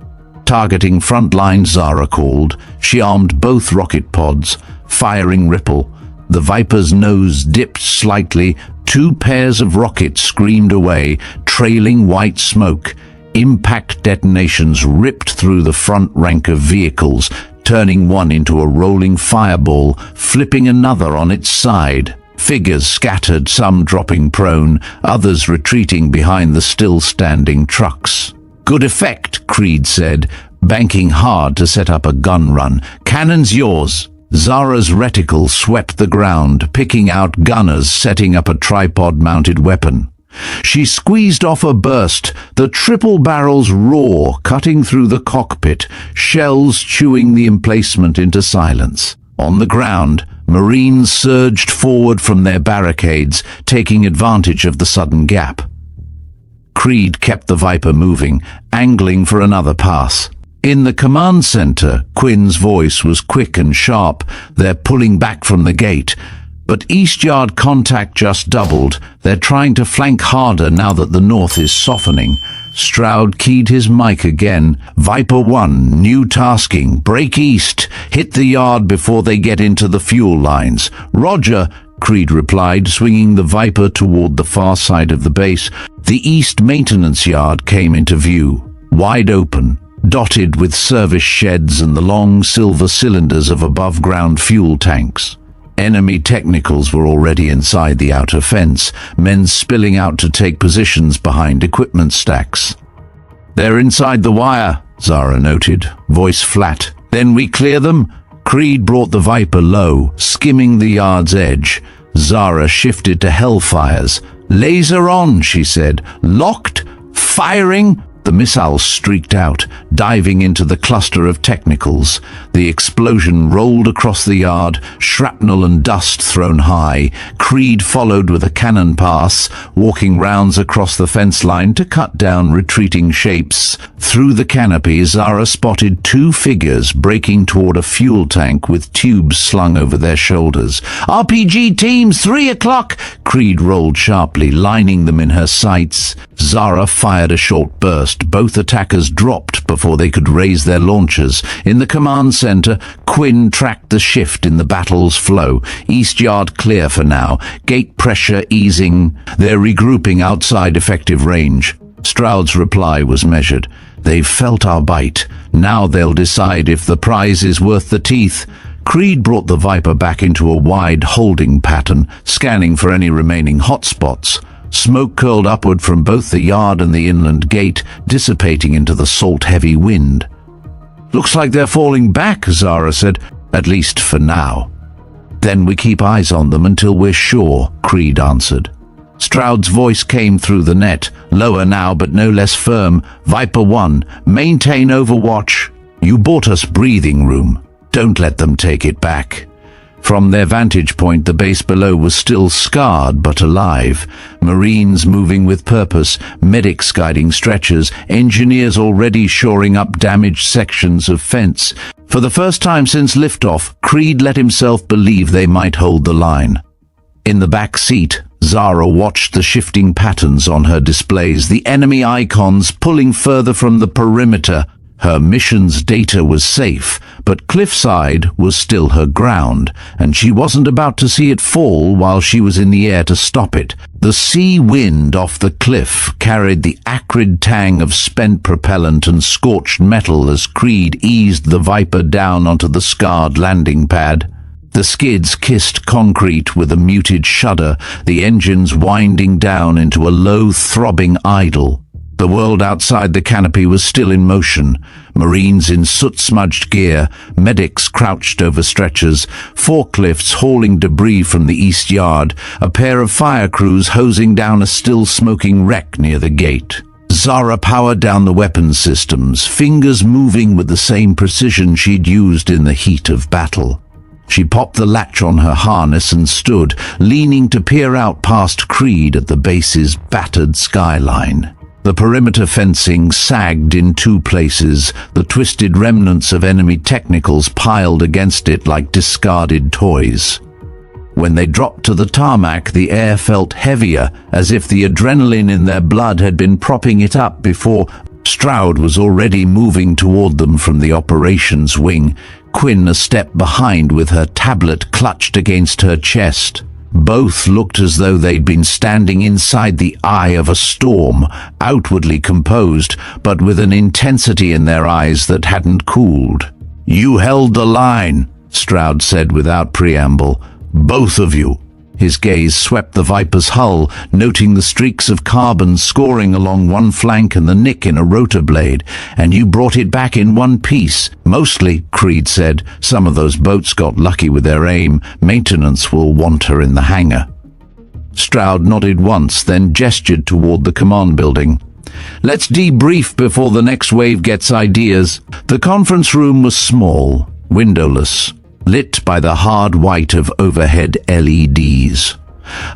[SPEAKER 1] Targeting front lines, Zara called. She armed both rocket pods, firing ripple. The Viper's nose dipped slightly. 2 pairs of rockets screamed away, trailing white smoke. Impact detonations ripped through the front rank of vehicles, turning one into a rolling fireball, flipping another on its side. Figures scattered, some dropping prone, others retreating behind the still-standing trucks. Good effect, Creed said, banking hard to set up a gun run. Cannon's yours. Zara's reticle swept the ground, picking out gunners setting up a tripod-mounted weapon. She squeezed off a burst, the triple barrels roar cutting through the cockpit, shells chewing the emplacement into silence. On the ground, Marines surged forward from their barricades, taking advantage of the sudden gap. Creed kept the Viper moving, angling for another pass. In the command center, Quinn's voice was quick and sharp. They're pulling back from the gate. But East Yard contact just doubled. They're trying to flank harder now that the north is softening. Stroud keyed his mic again. Viper 1, new tasking. Break east. Hit the yard before they get into the fuel lines. Roger, Creed replied, swinging the Viper toward the far side of the base. The east maintenance yard came into view, wide open, dotted with service sheds and the long silver cylinders of above-ground fuel tanks. Enemy technicals were already inside the outer fence, men spilling out to take positions behind equipment stacks. They're inside the wire, Zara noted, voice flat. Then we clear them? Creed brought the Viper low, skimming the yard's edge. Zara shifted to Hellfires. Laser on, she said. Locked? Firing? The missiles streaked out, diving into the cluster of technicals. The explosion rolled across the yard, shrapnel and dust thrown high. Creed followed with a cannon pass, walking rounds across the fence line to cut down retreating shapes. Through the canopy, Zara spotted 2 figures breaking toward a fuel tank with tubes slung over their shoulders. RPG teams, 3 o'clock! Creed rolled sharply, lining them in her sights. Zara fired a short burst, missed, both attackers dropped before they could raise their launchers. In the command center, Quinn tracked the shift in the battle's flow. East yard clear for now. Gate pressure easing. They're regrouping outside effective range. Stroud's reply was measured. They've felt our bite. Now they'll decide if the prize is worth the teeth. Creed brought the Viper back into a wide holding pattern, scanning for any remaining hotspots. Smoke curled upward from both the yard and the inland gate, dissipating into the salt-heavy wind. "Looks like they're falling back," Zara said, "at least for now." "Then we keep eyes on them until we're sure," Creed answered. Stroud's voice came through the net, lower now but no less firm. "Viper 1, maintain overwatch. You bought us breathing room. Don't let them take it back." From their vantage point, the base below was still scarred but alive. Marines moving with purpose, medics guiding stretchers, engineers already shoring up damaged sections of fence. For the first time since liftoff, Creed let himself believe they might hold the line. In the back seat, Zara watched the shifting patterns on her displays, the enemy icons pulling further from the perimeter. Her mission's data was safe, but cliffside was still her ground, and she wasn't about to see it fall while she was in the air to stop it. The sea wind off the cliff carried the acrid tang of spent propellant and scorched metal as Creed eased the Viper down onto the scarred landing pad. The skids kissed concrete with a muted shudder, the engines winding down into a low, throbbing idle. The world outside the canopy was still in motion. Marines in soot-smudged gear, medics crouched over stretchers, forklifts hauling debris from the east yard, a pair of fire crews hosing down a still-smoking wreck near the gate. Zara powered down the weapons systems, fingers moving with the same precision she'd used in the heat of battle. She popped the latch on her harness and stood, leaning to peer out past Creed at the base's battered skyline. The perimeter fencing sagged in two places, the twisted remnants of enemy technicals piled against it like discarded toys. When they dropped to the tarmac, the air felt heavier, as if the adrenaline in their blood had been propping it up before. Stroud was already moving toward them from the operations wing, Quinn a step behind with her tablet clutched against her chest. Both looked as though they'd been standing inside the eye of a storm, outwardly composed, but with an intensity in their eyes that hadn't cooled. "You held the line," Stroud said without preamble. "Both of you." His gaze swept the Viper's hull, noting the streaks of carbon scoring along one flank and the nick in a rotor blade. "And you brought it back in one piece." "Mostly," Creed said. "Some of those boats got lucky with their aim. Maintenance will want her in the hangar." Stroud nodded once, then gestured toward the command building. "Let's debrief before the next wave gets ideas." The conference room was small, windowless, lit by the hard white of overhead LEDs.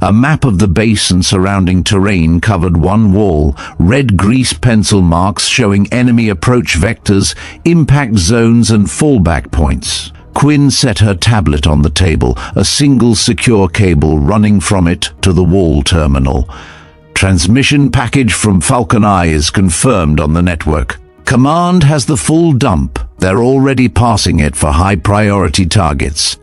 [SPEAKER 1] A map of the base and surrounding terrain covered one wall, red grease pencil marks showing enemy approach vectors, impact zones and fallback points. Quinn set her tablet on the table, a single secure cable running from it to the wall terminal. "Transmission package from Falcon Eye is confirmed on the network. Command has the full dump. They're already passing it for high-priority targets."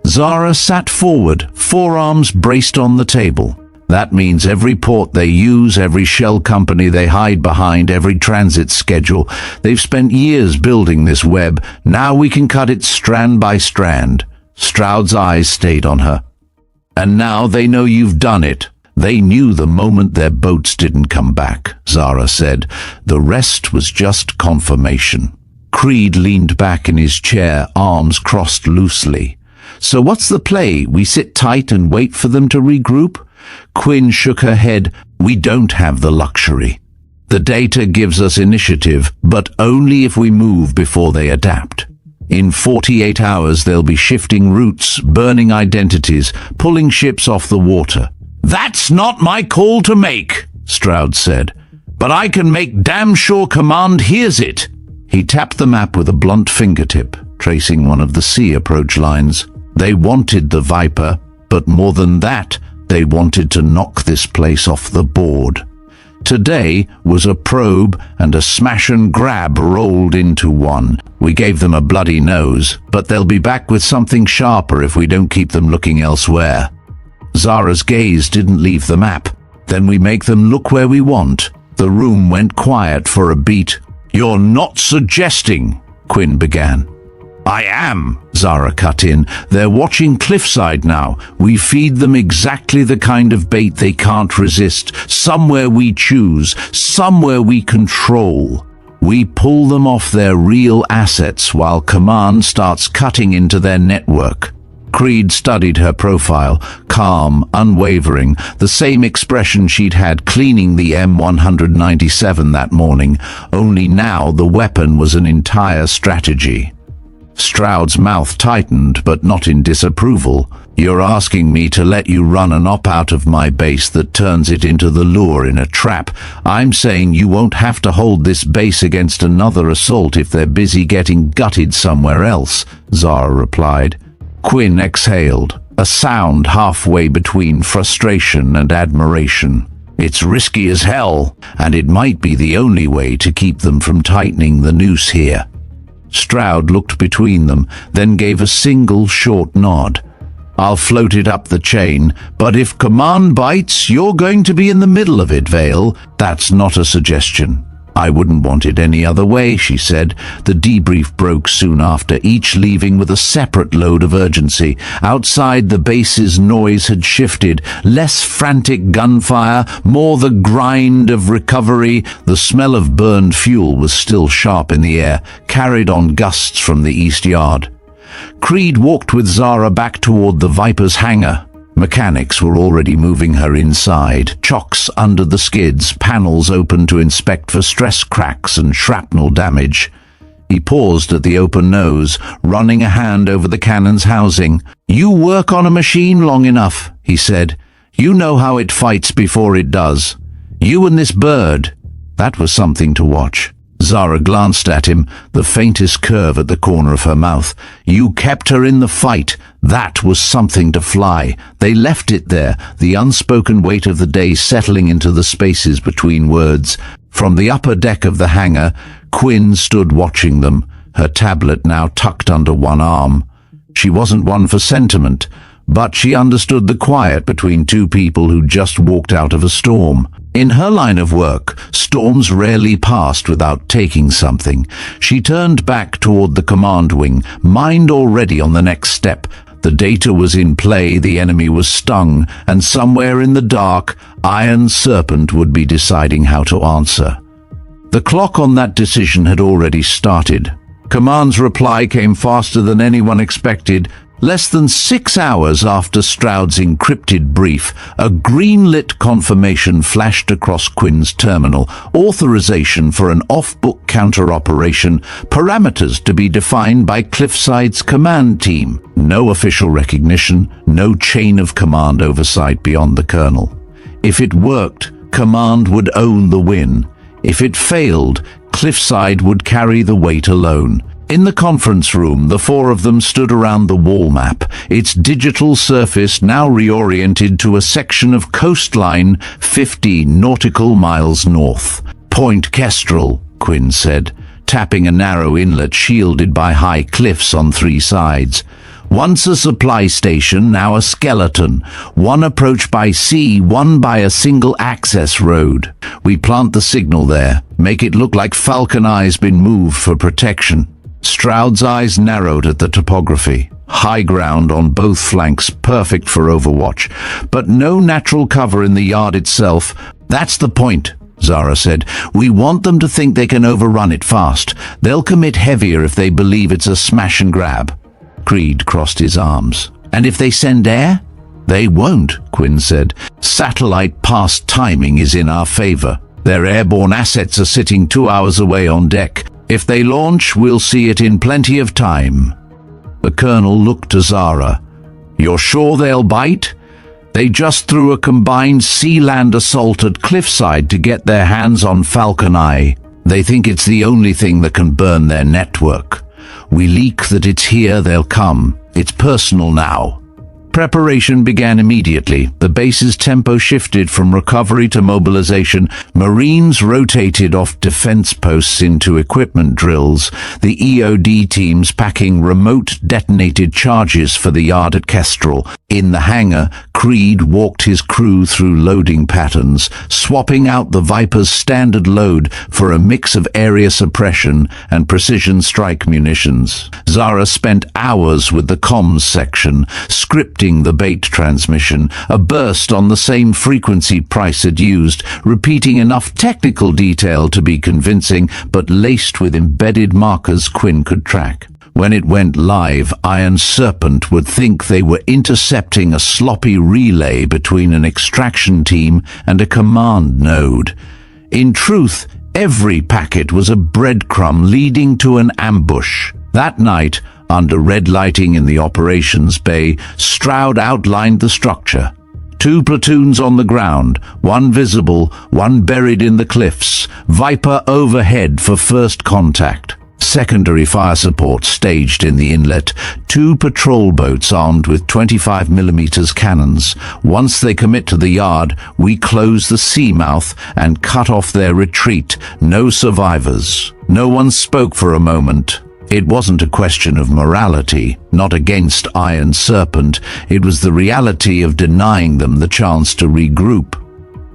[SPEAKER 1] Zara sat forward, forearms braced on the table. "That means every port they use, every shell company they hide behind, every transit schedule. They've spent years building this web. Now we can cut it strand by strand." Stroud's eyes stayed on her. "And now they know you've done it." "They knew the moment their boats didn't come back," Zara said. "The rest was just confirmation." Creed leaned back in his chair, arms crossed loosely. "So what's the play? We sit tight and wait for them to regroup?" Quinn shook her head. "We don't have the luxury. The data gives us initiative, but only if we move before they adapt. In 48 hours they'll be shifting routes, burning identities, pulling ships off the water." "That's not my call to make," Stroud said. "But I can make damn sure Command hears it." He tapped the map with a blunt fingertip, tracing one of the sea approach lines. They wanted the Viper, but more than that, they wanted to knock this place off the board. Today was a probe and a smash and grab rolled into one. We gave them a bloody nose, but they'll be back with something sharper if we don't keep them looking elsewhere. Zara's gaze didn't leave the map. Then we make them look where we want. The room went quiet for a beat. "You're not suggesting," Quinn began. "I am," Zara cut in. "They're watching Cliffside now. We feed them exactly the kind of bait they can't resist. Somewhere we choose, somewhere we control. We pull them off their real assets while Command starts cutting into their network." Creed studied her profile, calm, unwavering, the same expression she'd had cleaning the M197 that morning, only now the weapon was an entire strategy. Stroud's mouth tightened, but not in disapproval. "You're asking me to let you run an op out of my base that turns it into the lure in a trap. I'm saying you won't have to hold this base against another assault if they're busy getting gutted somewhere else," Zara replied. Quinn exhaled, a sound halfway between frustration and admiration. "It's risky as hell, and it might be the only way to keep them from tightening the noose here." Stroud looked between them, then gave a single short nod. "I'll float it up the chain, but if Command bites, you're going to be in the middle of it, Vale. That's not a suggestion." "I wouldn't want it any other way," she said. The debrief broke soon after, each leaving with a separate load of urgency. Outside, the base's noise had shifted. Less frantic gunfire, more the grind of recovery. The smell of burned fuel was still sharp in the air, carried on gusts from the east yard. Creed walked with Zara back toward the Viper's hangar. Mechanics were already moving her inside, chocks under the skids, panels open to inspect for stress cracks and shrapnel damage. He paused at the open nose, running a hand over the cannon's housing. "You work on a machine long enough," he said. "You know how it fights before it does. You and this bird." That was something to watch. Zara glanced at him, the faintest curve at the corner of her mouth. "You kept her in the fight. That was something to fly. They left it there, the unspoken weight of the day settling into the spaces between words. From the upper deck of the hangar, Quinn stood watching them, her tablet now tucked under one arm. She wasn't one for sentiment, but she understood the quiet between two people who'd just walked out of a storm. In her line of work, storms rarely passed without taking something. She turned back toward the command wing, mind already on the next step. The data was in play, the enemy was stung, and somewhere in the dark, Iron Serpent would be deciding how to answer. The clock on that decision had already started. Command's reply came faster than anyone expected. Less than 6 hours after Stroud's encrypted brief, a green-lit confirmation flashed across Quinn's terminal. Authorization for an off-book counter-operation, parameters to be defined by Cliffside's command team. No official recognition, no chain of command oversight beyond the colonel. If it worked, Command would own the win. If it failed, Cliffside would carry the weight alone. In the conference room, the four of them stood around the wall map, its digital surface now reoriented to a section of coastline 15 nautical miles north. "Point Kestrel," Quinn said, tapping a narrow inlet shielded by high cliffs on three sides. "Once a supply station, now a skeleton. One approach by sea, one by a single access road. We plant the signal there, make it look like Falcon Eye's been moved for protection." Stroud's eyes narrowed at the topography. High ground on both flanks, perfect for overwatch, but no natural cover in the yard itself. "That's the point," Zara said. "We want them to think they can overrun it fast. They'll commit heavier if they believe it's a smash and grab." Creed crossed his arms. "And if they send air?" "They won't," Quinn said. "Satellite pass timing is in our favor. Their airborne assets are sitting 2 hours away on deck. If they launch, we'll see it in plenty of time." The colonel looked to Zara. "You're sure they'll bite? They just threw a combined sea-land assault at Cliffside to get their hands on Falcon Eye. They think it's the only thing that can burn their network. We leak that it's here, they'll come. It's personal now." Preparation began immediately. The base's tempo shifted from recovery to mobilization. Marines rotated off defense posts into equipment drills, the EOD teams packing remote detonated charges for the yard at Kestrel. In the hangar, Creed walked his crew through loading patterns, swapping out the Viper's standard load for a mix of area suppression and precision strike munitions. Zara spent hours with the comms section, scripting the bait transmission, a burst on the same frequency Price had used, repeating enough technical detail to be convincing, but laced with embedded markers Quinn could track. When it went live, Iron Serpent would think they were intercepting a sloppy relay between an extraction team and a command node. In truth, every packet was a breadcrumb leading to an ambush. That night, under red lighting in the operations bay, Stroud outlined the structure. 2 platoons on the ground, 1 visible, 1 buried in the cliffs, Viper overhead for first contact. Secondary fire support staged in the inlet, 2 patrol boats armed with 25mm cannons. Once they commit to the yard, we close the sea mouth and cut off their retreat. No survivors. No one spoke for a moment. It wasn't a question of morality, not against Iron Serpent. It was the reality of denying them the chance to regroup.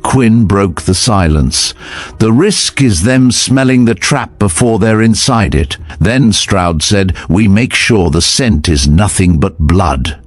[SPEAKER 1] Quinn broke the silence. The risk is them smelling the trap before they're inside it. Then Stroud said, we make sure the scent is nothing but blood.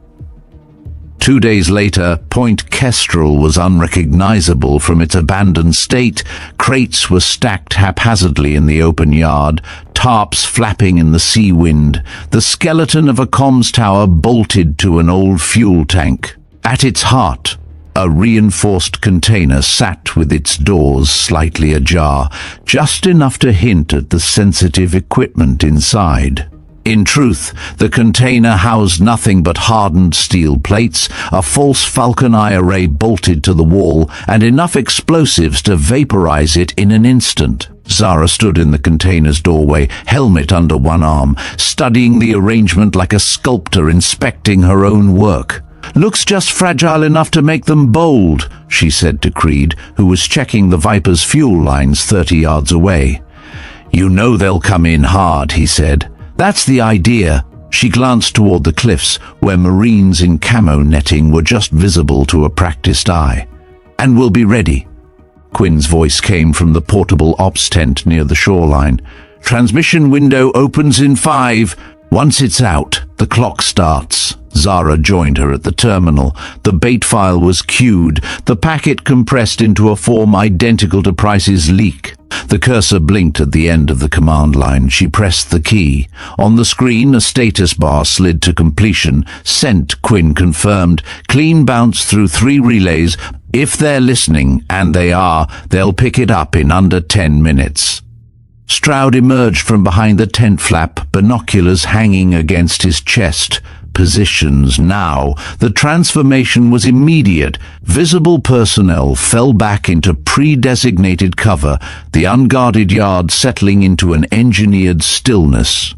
[SPEAKER 1] 2 days later, Point Kestrel was unrecognizable from its abandoned state. Crates were stacked haphazardly in the open yard, tarps flapping in the sea wind. The skeleton of a comms tower bolted to an old fuel tank. At its heart, a reinforced container sat with its doors slightly ajar, just enough to hint at the sensitive equipment inside. In truth, the container housed nothing but hardened steel plates, a false Falcon Eye array bolted to the wall, and enough explosives to vaporize it in an instant. Zara stood in the container's doorway, helmet under one arm, studying the arrangement like a sculptor inspecting her own work. Looks just fragile enough to make them bold, she said to Creed, who was checking the Viper's fuel lines 30 yards away. You know they'll come in hard, he said. That's the idea. She glanced toward the cliffs, where Marines in camo netting were just visible to a practiced eye. And we'll be ready. Quinn's voice came from the portable ops tent near the shoreline. Transmission window opens in 5. Once it's out, the clock starts. Zara joined her at the terminal. The bait file was queued, the packet compressed into a form identical to Price's leak. The cursor blinked at the end of the command line. She pressed the key. On the screen, a status bar slid to completion. Sent, Quinn confirmed. Clean bounce through 3 relays. If they're listening, and they are, they'll pick it up in under 10 minutes. Stroud emerged from behind the tent flap, binoculars hanging against his chest. Positions now. The transformation was immediate. Visible personnel fell back into pre-designated cover, the unguarded yard settling into an engineered stillness.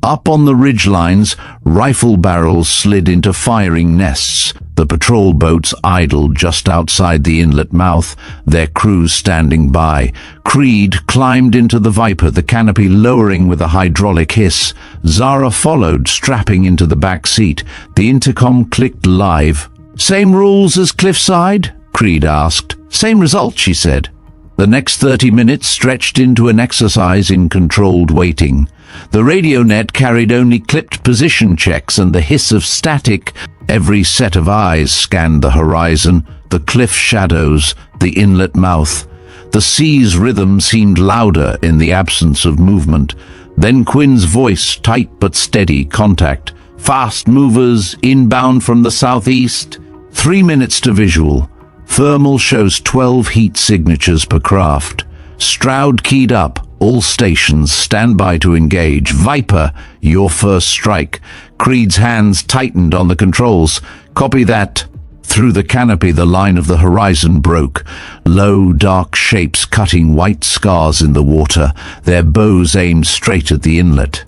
[SPEAKER 1] Up on the ridgelines, rifle barrels slid into firing nests. The patrol boats idled just outside the inlet mouth, their crews standing by. Creed climbed into the Viper, the canopy lowering with a hydraulic hiss. Zara followed, strapping into the back seat. The intercom clicked live. Same rules as Cliffside? Creed asked. Same result, she said. The next 30 minutes stretched into an exercise in controlled waiting. The radio net carried only clipped position checks and the hiss of static. Every set of eyes scanned the horizon, the cliff shadows, the inlet mouth. The sea's rhythm seemed louder in the absence of movement. Then Quinn's voice, tight but steady, contact. Fast movers, inbound from the southeast. 3 minutes to visual. Thermal shows 12 heat signatures per craft. Stroud keyed up. All stations, stand by to engage. Viper, your first strike. Creed's hands tightened on the controls. Copy that. Through the canopy, the line of the horizon broke. Low, dark shapes cutting white scars in the water, their bows aimed straight at the inlet.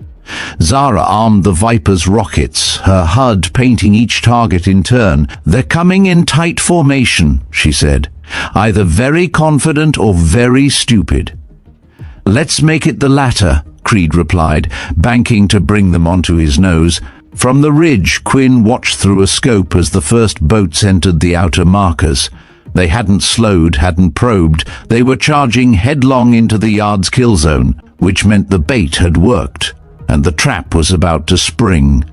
[SPEAKER 1] Zara armed the Viper's rockets, her HUD painting each target in turn. "They're coming in tight formation," she said. "Either very confident or very stupid." "Let's make it the latter," Creed replied, banking to bring them onto his nose. From the ridge, Quinn watched through a scope as the first boats entered the outer markers. They hadn't slowed, hadn't probed. They were charging headlong into the yard's kill zone, which meant the bait had worked, and the trap was about to spring.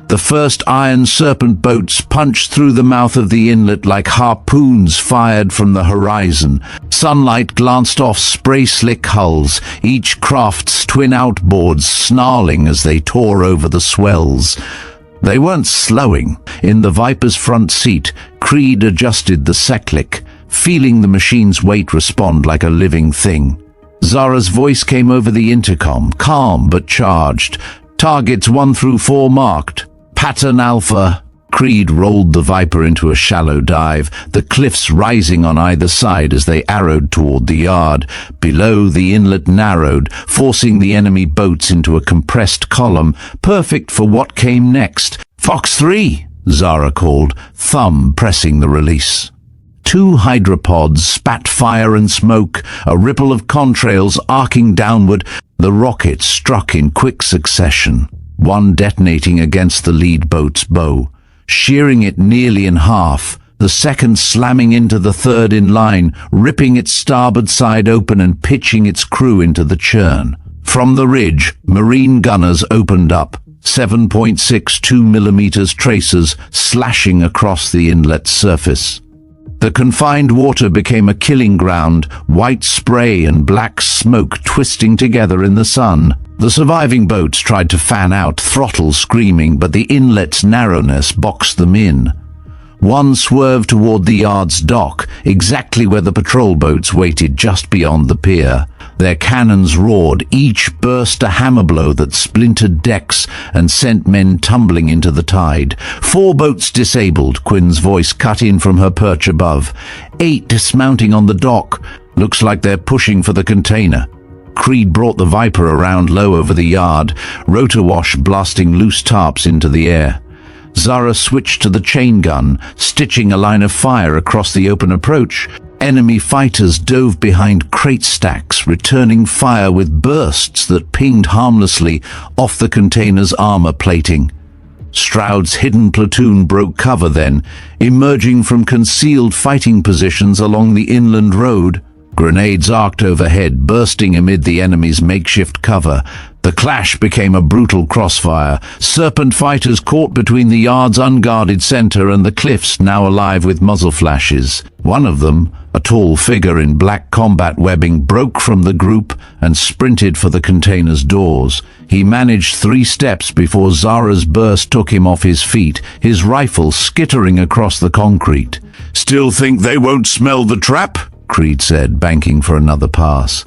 [SPEAKER 1] The first Iron Serpent boats punched through the mouth of the inlet like harpoons fired from the horizon. Sunlight glanced off spray-slick hulls, each craft's twin outboards snarling as they tore over the swells. They weren't slowing. In the Viper's front seat, Creed adjusted the seclic, feeling the machine's weight respond like a living thing. Zara's voice came over the intercom, calm but charged. "Targets 1 through 4 marked. Pattern Alpha." Creed rolled the Viper into a shallow dive, the cliffs rising on either side as they arrowed toward the yard. Below, the inlet narrowed, forcing the enemy boats into a compressed column, perfect for what came next. "Fox 3, Zara called, thumb pressing the release. 2 hydropods spat fire and smoke, a ripple of contrails arcing downward. The rockets struck in quick succession, one detonating against the lead boat's bow, shearing it nearly in half, the second slamming into the third in line, ripping its starboard side open and pitching its crew into the churn. From the ridge, marine gunners opened up, 7.62mm tracers slashing across the inlet surface. The confined water became a killing ground, white spray and black smoke twisting together in the sun. The surviving boats tried to fan out, throttle screaming, but the inlet's narrowness boxed them in. One swerved toward the yard's dock, exactly where the patrol boats waited just beyond the pier. Their cannons roared, each burst a hammer blow that splintered decks and sent men tumbling into the tide. 4 boats disabled, Quinn's voice cut in from her perch above. 8 dismounting on the dock. Looks like they're pushing for the container. Creed brought the Viper around low over the yard, rotor wash blasting loose tarps into the air. Zara switched to the chain gun, stitching a line of fire across the open approach. Enemy fighters dove behind crate stacks, returning fire with bursts that pinged harmlessly off the container's armor plating. Stroud's hidden platoon broke cover then, emerging from concealed fighting positions along the inland road. Grenades arced overhead, bursting amid the enemy's makeshift cover. The clash became a brutal crossfire. Serpent fighters caught between the yard's unguarded center and the cliffs, now alive with muzzle flashes. One of them, a tall figure in black combat webbing, broke from the group and sprinted for the container's doors. He managed 3 steps before Zara's burst took him off his feet, his rifle skittering across the concrete. "Still think they won't smell the trap?" Creed said, banking for another pass.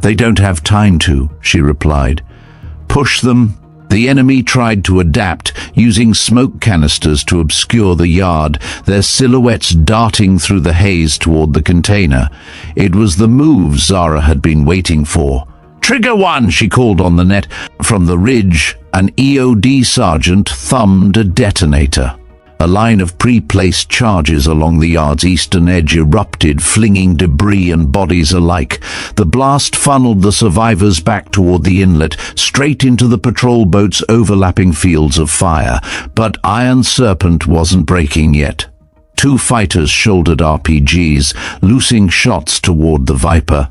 [SPEAKER 1] "They don't have time to," she replied. "Push them." The enemy tried to adapt, using smoke canisters to obscure the yard, their silhouettes darting through the haze toward the container. It was the move Zara had been waiting for. "Trigger 1, she called on the net. From the ridge, an EOD sergeant thumbed a detonator. A line of pre-placed charges along the yard's eastern edge erupted, flinging debris and bodies alike. The blast funneled the survivors back toward the inlet, straight into the patrol boat's overlapping fields of fire. But Iron Serpent wasn't breaking yet. 2 fighters shouldered RPGs, loosing shots toward the Viper.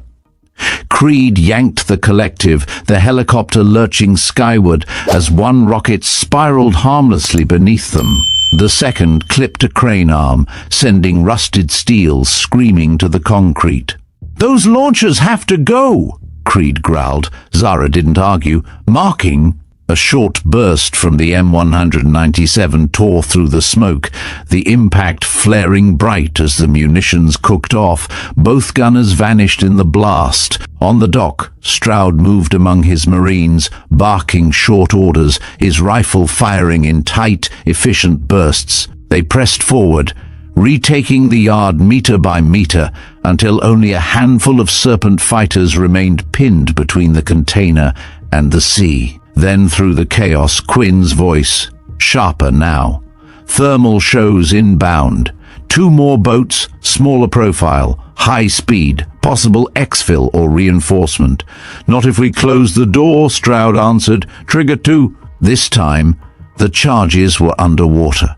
[SPEAKER 1] Creed yanked the collective, the helicopter lurching skyward as one rocket spiraled harmlessly beneath them. The second clipped a crane arm, sending rusted steel screaming to the concrete. "Those launchers have to go," Creed growled. Zara didn't argue. "Marking." A short burst from the M197 tore through the smoke, the impact flaring bright as the munitions cooked off. Both gunners vanished in the blast. On the dock, Stroud moved among his Marines, barking short orders, his rifle firing in tight, efficient bursts. They pressed forward, retaking the yard meter by meter, until only a handful of Serpent fighters remained pinned between the container and the sea. Then through the chaos, Quinn's voice, sharper now. Thermal shows inbound. 2 more boats, smaller profile, high speed, possible exfil or reinforcement. Not if we close the door, Stroud answered. Trigger 2. This time, the charges were underwater.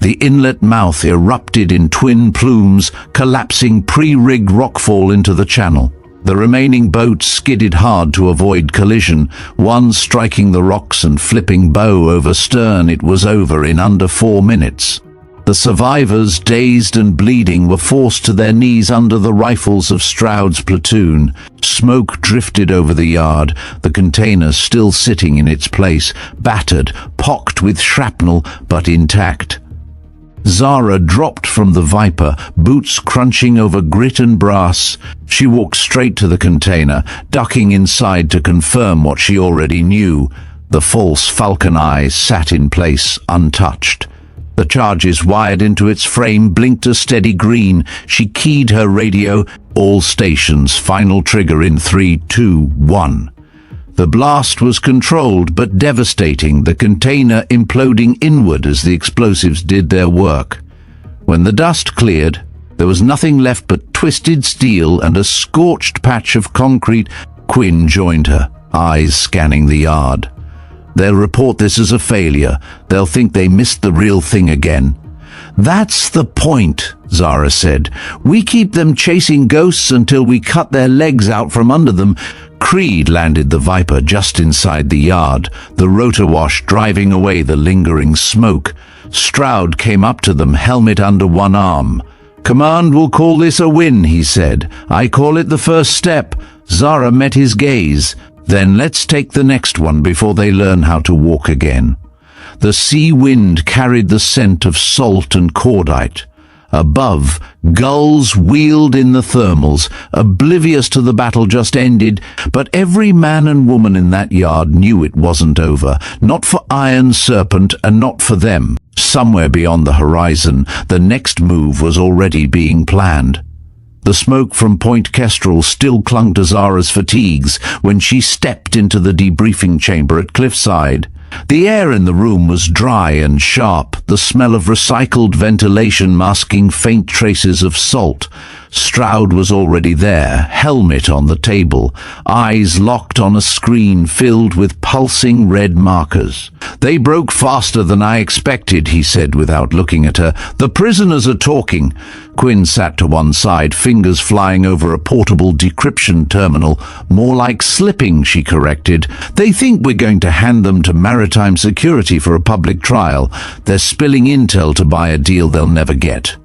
[SPEAKER 1] The inlet mouth erupted in twin plumes, collapsing pre-rigged rockfall into the channel. The remaining boats skidded hard to avoid collision, one striking the rocks and flipping bow over stern. It was over in under 4 minutes. The survivors, dazed and bleeding, were forced to their knees under the rifles of Stroud's platoon. Smoke drifted over the yard, the container still sitting in its place, battered, pocked with shrapnel, but intact. Zara dropped from the Viper, boots crunching over grit and brass. She walked straight to the container, ducking inside to confirm what she already knew. The false falcon eyes sat in place, untouched. The charges wired into its frame blinked a steady green. She keyed her radio. All stations, final trigger in 3, 2, 1. The blast was controlled but devastating, the container imploding inward as the explosives did their work. When the dust cleared, there was nothing left but twisted steel and a scorched patch of concrete. Quinn joined her, eyes scanning the yard. They'll report this as a failure. They'll think they missed the real thing again. That's the point, Zara said. We keep them chasing ghosts until we cut their legs out from under them. Creed landed the Viper just inside the yard, the rotor wash driving away the lingering smoke. Stroud came up to them, helmet under one arm. Command will call this a win, he said. I call it the first step. Zara met his gaze. Then let's take the next one before they learn how to walk again. The sea wind carried the scent of salt and cordite. Above, gulls wheeled in the thermals, oblivious to the battle just ended, but every man and woman in that yard knew it wasn't over. Not for Iron Serpent and not for them. Somewhere beyond the horizon, the next move was already being planned. The smoke from Point Kestrel still clung to Zara's fatigues when she stepped into the debriefing chamber at Cliffside. The air in the room was dry and sharp, the smell of recycled ventilation masking faint traces of salt. Stroud was already there, helmet on the table, eyes locked on a screen filled with pulsing red markers. They broke faster than I expected, he said without looking at her. The prisoners are talking. Quinn sat to one side, fingers flying over a portable decryption terminal. More like slipping, she corrected. They think we're going to hand them to maritime security for a public trial. They're spilling intel to buy a deal they'll never get.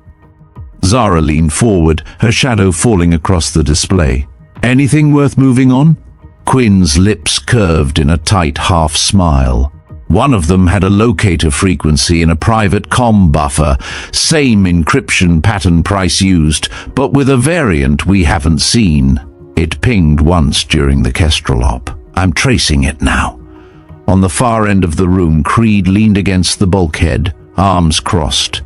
[SPEAKER 1] Zara leaned forward, her shadow falling across the display. Anything worth moving on? Quinn's lips curved in a tight half-smile. One of them had a locator frequency in a private comm buffer, same encryption pattern Price used, but with a variant we haven't seen. It pinged once during the Kestrel op. I'm tracing it now. On the far end of the room, Creed leaned against the bulkhead, arms crossed.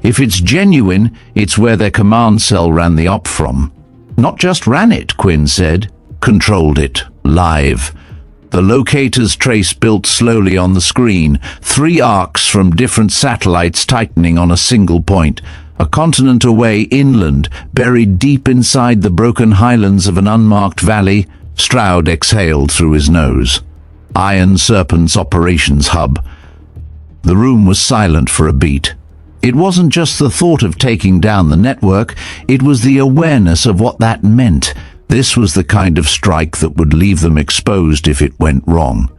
[SPEAKER 1] If it's genuine, it's where their command cell ran the op from. Not just ran it, Quinn said. Controlled it. Live. The locator's trace built slowly on the screen, 3 arcs from different satellites tightening on a single point. A continent away inland, buried deep inside the broken highlands of an unmarked valley, Stroud exhaled through his nose. Iron Serpent's operations hub. The room was silent for a beat. It wasn't just the thought of taking down the network, it was the awareness of what that meant. This was the kind of strike that would leave them exposed if it went wrong.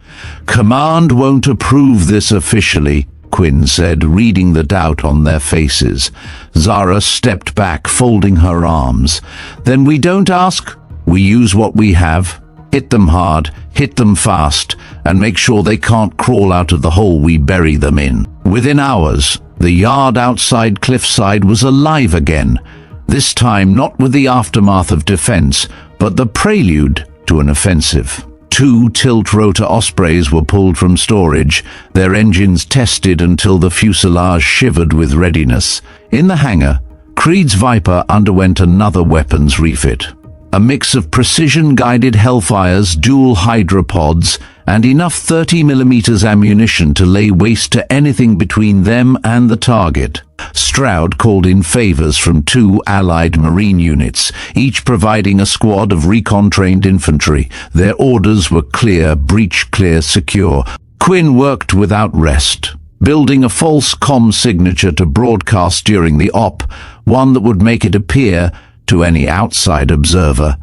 [SPEAKER 1] Command won't approve this officially, Quinn said, reading the doubt on their faces. Zara stepped back, folding her arms. Then we don't ask, we use what we have. Hit them hard, hit them fast, and make sure they can't crawl out of the hole we bury them in. Within hours, the yard outside Cliffside was alive again, this time not with the aftermath of defense, but the prelude to an offensive. 2 tilt-rotor Ospreys were pulled from storage, their engines tested until the fuselage shivered with readiness. In the hangar, Creed's Viper underwent another weapons refit. A mix of precision-guided Hellfires, dual hydropods, and enough 30mm ammunition to lay waste to anything between them and the target. Stroud called in favors from 2 Allied Marine units, each providing a squad of recon-trained infantry. Their orders were clear, breach clear, secure. Quinn worked without rest, building a false comm signature to broadcast during the op, one that would make it appear, to any outside observer,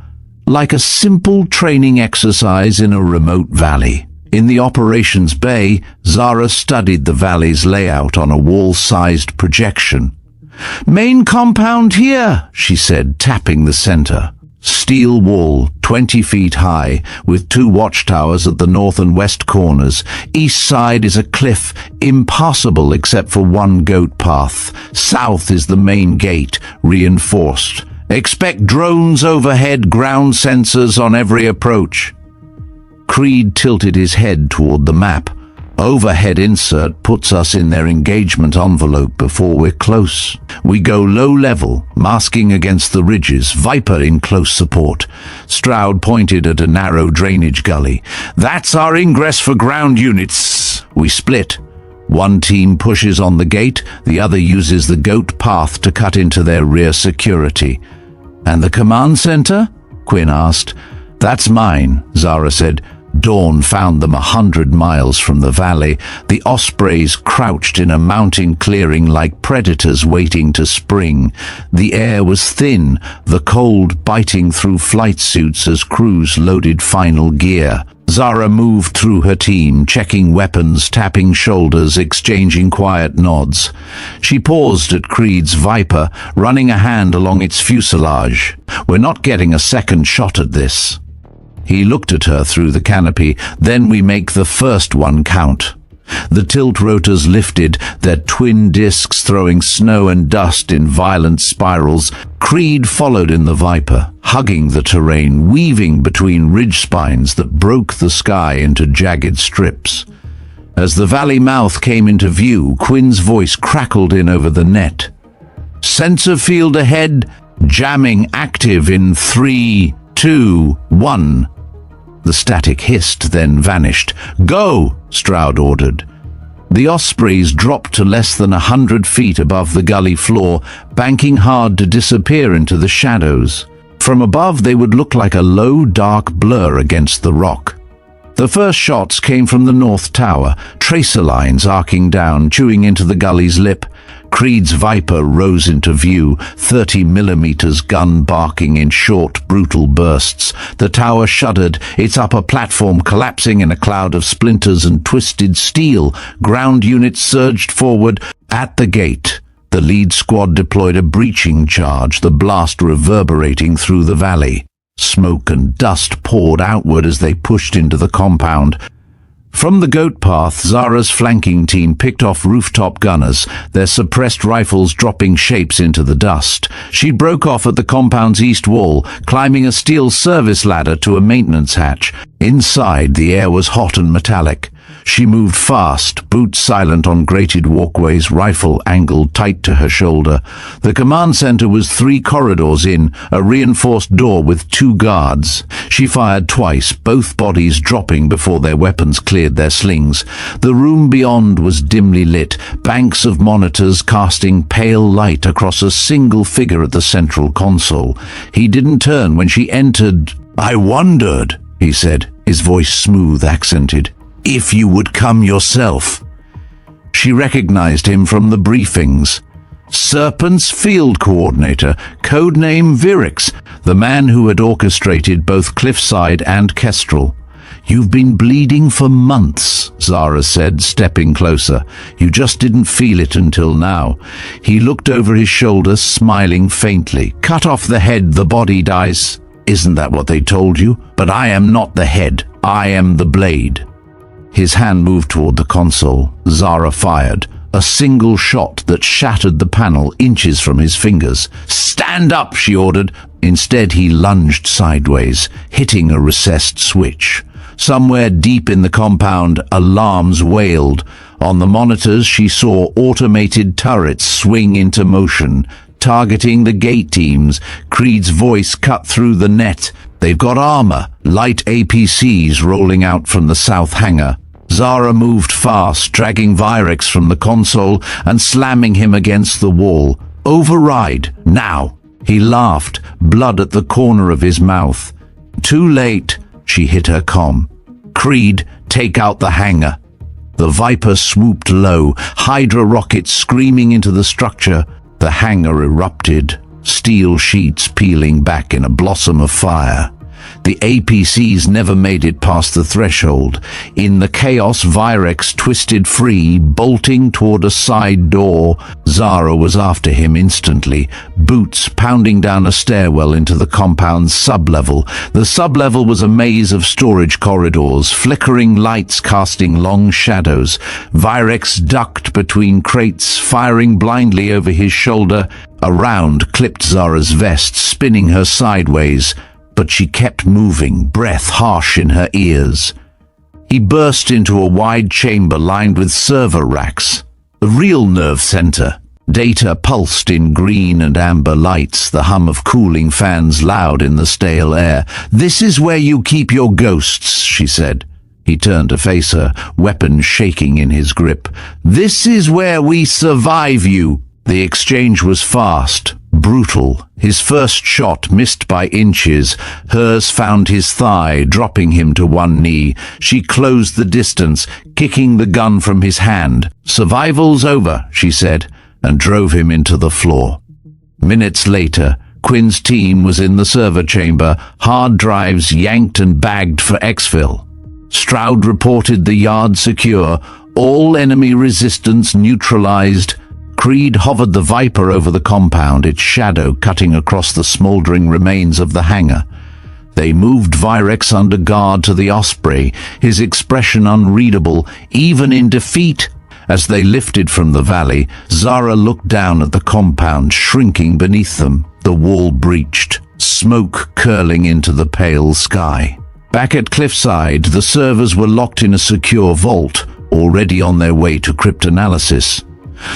[SPEAKER 1] like a simple training exercise in a remote valley. In the operations bay, Zara studied the valley's layout on a wall-sized projection. "Main compound here," she said, tapping the center. Steel wall, 20 feet high, with 2 watchtowers at the north and west corners. East side is a cliff, impassable except for one goat path. South is the main gate, reinforced. Expect drones overhead, ground sensors on every approach. Creed tilted his head toward the map. Overhead insert puts us in their engagement envelope before we're close. We go low level, masking against the ridges, Viper in close support. Stroud pointed at a narrow drainage gully. "That's our ingress for ground units." We split. One team pushes on the gate, the other uses the goat path to cut into their rear security. "And the command center?" Quinn asked. "That's mine," Zara said. Dawn found them 100 miles from the valley. The ospreys crouched in a mountain clearing like predators waiting to spring. The air was thin, the cold biting through flight suits as crews loaded final gear. Zara moved through her team, checking weapons, tapping shoulders, exchanging quiet nods. She paused at Creed's Viper, running a hand along its fuselage. "We're not getting a second shot at this." He looked at her through the canopy. "Then we make the first one count." The tilt rotors lifted, their twin discs throwing snow and dust in violent spirals. Creed followed in the Viper, hugging the terrain, weaving between ridge spines that broke the sky into jagged strips. As the valley mouth came into view, Quinn's voice crackled in over the net. "Sensor field ahead, jamming active in 3, 2, 1. The static hissed, then vanished. "Go!" Stroud ordered. The ospreys dropped to less than 100 feet above the gully floor, banking hard to disappear into the shadows. From above they would look like a low, dark blur against the rock. The first shots came from the north tower, tracer lines arcing down, chewing into the gully's lip. Creed's Viper rose into view, 30mm gun barking in short, brutal bursts. The tower shuddered, its upper platform collapsing in a cloud of splinters and twisted steel. Ground units surged forward. At the gate, the lead squad deployed a breaching charge, the blast reverberating through the valley. Smoke and dust poured outward as they pushed into the compound. From the goat path, Zara's flanking team picked off rooftop gunners, their suppressed rifles dropping shapes into the dust. She broke off at the compound's east wall, climbing a steel service ladder to a maintenance hatch. Inside, the air was hot and metallic. She moved fast, boots silent on grated walkways, rifle angled tight to her shoulder. The command center was 3 corridors in, a reinforced door with 2 guards. She fired twice, both bodies dropping before their weapons cleared their slings. The room beyond was dimly lit, banks of monitors casting pale light across a single figure at the central console. He didn't turn when she entered. "I wondered," he said, his voice smooth accented, "if you would come yourself." She recognized him from the briefings. Serpent's field coordinator, codename Virix, the man who had orchestrated both Cliffside and Kestrel. "You've been bleeding for months," Zara said, stepping closer. "You just didn't feel it until now." He looked over his shoulder, smiling faintly. "Cut off the head, the body dies. Isn't that what they told you? But I am not the head. I am the blade." His hand moved toward the console. Zara fired. A single shot that shattered the panel inches from his fingers. "Stand up," she ordered. Instead, he lunged sideways, hitting a recessed switch. Somewhere deep in the compound, alarms wailed. On the monitors, she saw automated turrets swing into motion, targeting the gate teams. Creed's voice cut through the net. They've got armor, light APCs rolling out from the south hangar. Zara moved fast, dragging Virex from the console and slamming him against the wall. Override, now! He laughed, blood at the corner of his mouth. Too late, she hit her comm. Creed, take out the hangar. The Viper swooped low, Hydra rockets screaming into the structure. The hangar erupted, steel sheets peeling back in a blossom of fire. The APCs never made it past the threshold. In the chaos, Virex twisted free, bolting toward a side door. Zara was after him instantly, boots pounding down a stairwell into the compound's sublevel. The sublevel was a maze of storage corridors, flickering lights casting long shadows. Virex ducked between crates, firing blindly over his shoulder. A round clipped Zara's vest, spinning her sideways. But she kept moving, breath harsh in her ears. He burst into a wide chamber lined with server racks, the real nerve center. Data pulsed in green and amber lights, the hum of cooling fans loud in the stale air. "This is where you keep your ghosts," she said. He turned to face her, weapon shaking in his grip. "This is where we survive you." The exchange was fast, brutal. His first shot missed by inches. Hers found his thigh, dropping him to one knee. She closed the distance, kicking the gun from his hand. "Survival's over," she said, and drove him into the floor. Minutes later, Quinn's team was in the server chamber, hard drives yanked and bagged for exfil. Stroud reported the yard secure, all enemy resistance neutralized. Creed hovered the Viper over the compound, its shadow cutting across the smoldering remains of the hangar. They moved Virex under guard to the Osprey, his expression unreadable, even in defeat. As they lifted from the valley, Zara looked down at the compound, shrinking beneath them. The wall breached, smoke curling into the pale sky. Back at Cliffside, the servers were locked in a secure vault, already on their way to cryptanalysis.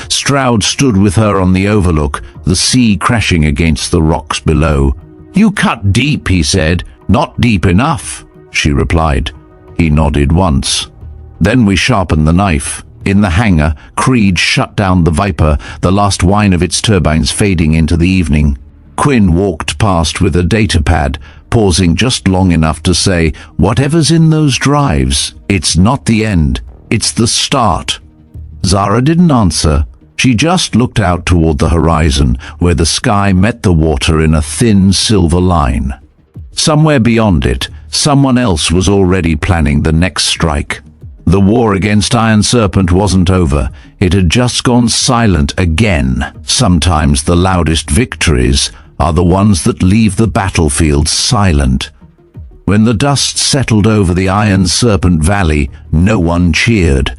[SPEAKER 1] Stroud stood with her on the overlook, the sea crashing against the rocks below. "You cut deep," he said. "Not deep enough," she replied. He nodded once. "Then we sharpened the knife." In the hangar, Creed shut down the Viper, the last whine of its turbines fading into the evening. Quinn walked past with a datapad, pausing just long enough to say, "Whatever's in those drives, it's not the end, it's the start." Zara didn't answer. She just looked out toward the horizon, where the sky met the water in a thin silver line. Somewhere beyond it, someone else was already planning the next strike. The war against Iron Serpent wasn't over. It had just gone silent again. Sometimes the loudest victories are the ones that leave the battlefield silent. When the dust settled over the Iron Serpent Valley, no one cheered.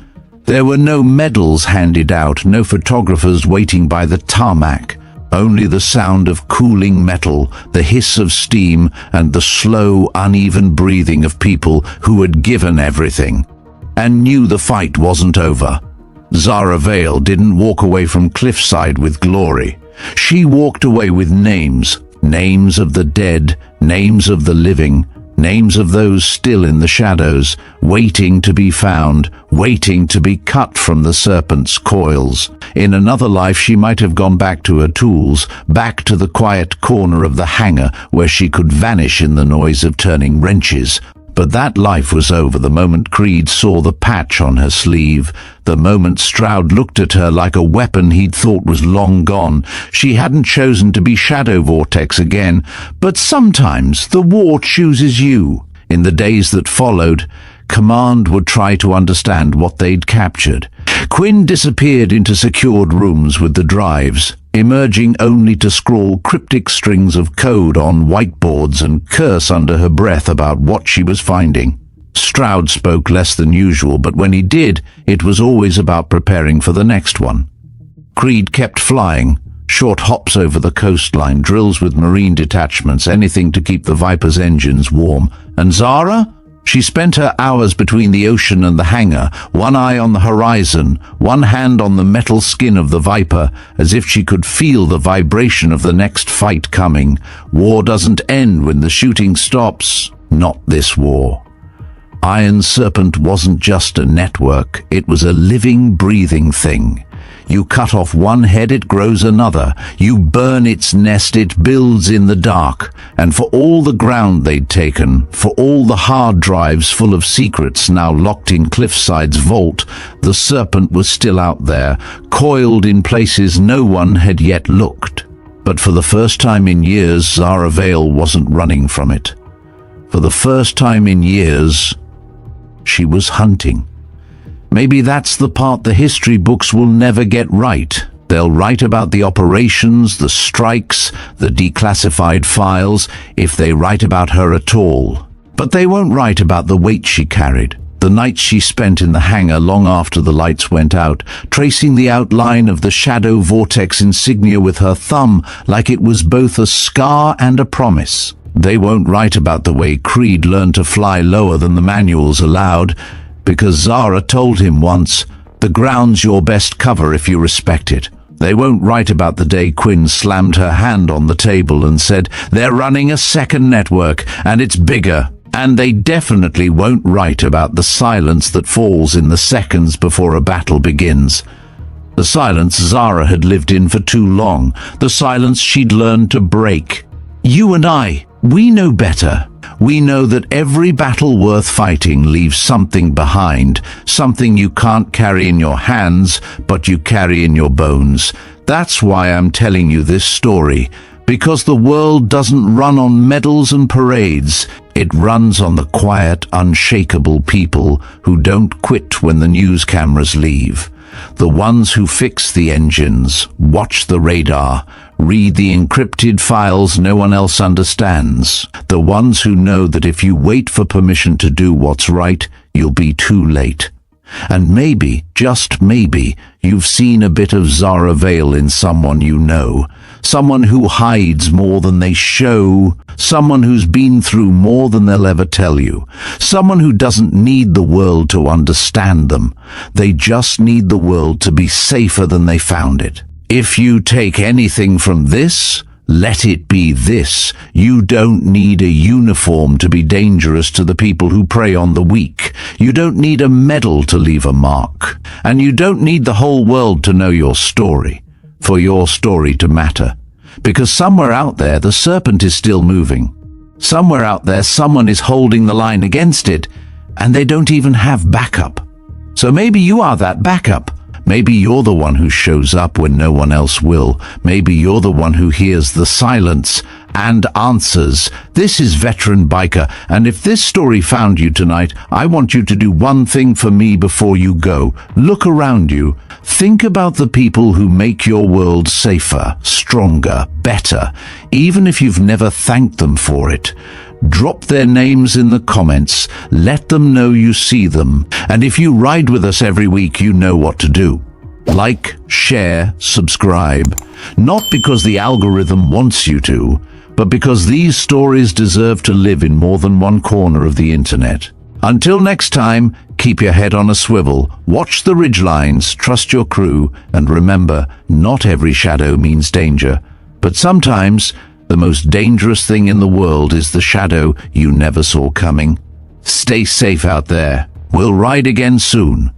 [SPEAKER 1] There were no medals handed out, no photographers waiting by the tarmac. Only the sound of cooling metal, the hiss of steam, and the slow, uneven breathing of people who had given everything and knew the fight wasn't over. Zara Vale didn't walk away from Cliffside with glory. She walked away with names, names of the dead, names of the living, names of those still in the shadows, waiting to be found, waiting to be cut from the serpent's coils. In another life she might have gone back to her tools, back to the quiet corner of the hangar where she could vanish in the noise of turning wrenches. But that life was over the moment Creed saw the patch on her sleeve, the moment Stroud looked at her like a weapon he'd thought was long gone. She hadn't chosen to be Shadow Vortex again, but sometimes the war chooses you. In the days that followed, Command would try to understand what they'd captured. Quinn disappeared into secured rooms with the drives, emerging only to scrawl cryptic strings of code on whiteboards and curse under her breath about what she was finding. Stroud spoke less than usual, but when he did, it was always about preparing for the next one. Creed kept flying, short hops over the coastline, drills with marine detachments, anything to keep the Viper's engines warm. And Zara? She spent her hours between the ocean and the hangar, one eye on the horizon, one hand on the metal skin of the Viper, as if she could feel the vibration of the next fight coming. War doesn't end when the shooting stops. Not this war. Iron Serpent wasn't just a network, it was a living, breathing thing. You cut off one head, it grows another. You burn its nest, it builds in the dark. And for all the ground they'd taken, for all the hard drives full of secrets now locked in Cliffside's vault, the Serpent was still out there, coiled in places no one had yet looked. But for the first time in years, Zara Vale wasn't running from it. For the first time in years, she was hunting. Maybe that's the part the history books will never get right. They'll write about the operations, the strikes, the declassified files, if they write about her at all. But they won't write about the weight she carried, the nights she spent in the hangar long after the lights went out, tracing the outline of the Shadow Vortex insignia with her thumb like it was both a scar and a promise. They won't write about the way Creed learned to fly lower than the manuals allowed, because Zara told him once, the ground's your best cover if you respect it. They won't write about the day Quinn slammed her hand on the table and said, they're running a second network, and it's bigger. And they definitely won't write about the silence that falls in the seconds before a battle begins. The silence Zara had lived in for too long, the silence she'd learned to break. You and I, we know better. We know that every battle worth fighting leaves something behind, something you can't carry in your hands, but you carry in your bones. That's why I'm telling you this story, because the world doesn't run on medals and parades. It runs on the quiet, unshakable people who don't quit when the news cameras leave. The ones who fix the engines, watch the radar, read the encrypted files no one else understands. The ones who know that if you wait for permission to do what's right, you'll be too late. And maybe, just maybe, you've seen a bit of Zara Vale in someone you know. Someone who hides more than they show. Someone who's been through more than they'll ever tell you. Someone who doesn't need the world to understand them. They just need the world to be safer than they found it. If you take anything from this, let it be this. You don't need a uniform to be dangerous to the people who prey on the weak. You don't need a medal to leave a mark. And you don't need the whole world to know your story, for your story to matter. Because somewhere out there, the serpent is still moving. Somewhere out there, someone is holding the line against it, and they don't even have backup. So maybe you are that backup. Maybe you're the one who shows up when no one else will. Maybe you're the one who hears the silence and answers. This is Veteran Biker, and if this story found you tonight, I want you to do one thing for me before you go. Look around you. Think about the people who make your world safer, stronger, better, even if you've never thanked them for it. Drop their names in the comments. Let them know you see them. And if you ride with us every week, you know what to do. Like, share, subscribe. Not because the algorithm wants you to, but because these stories deserve to live in more than one corner of the internet. Until next time, keep your head on a swivel, watch the ridgelines, trust your crew, and remember, not every shadow means danger, but sometimes the most dangerous thing in the world is the shadow you never saw coming. Stay safe out there. We'll ride again soon.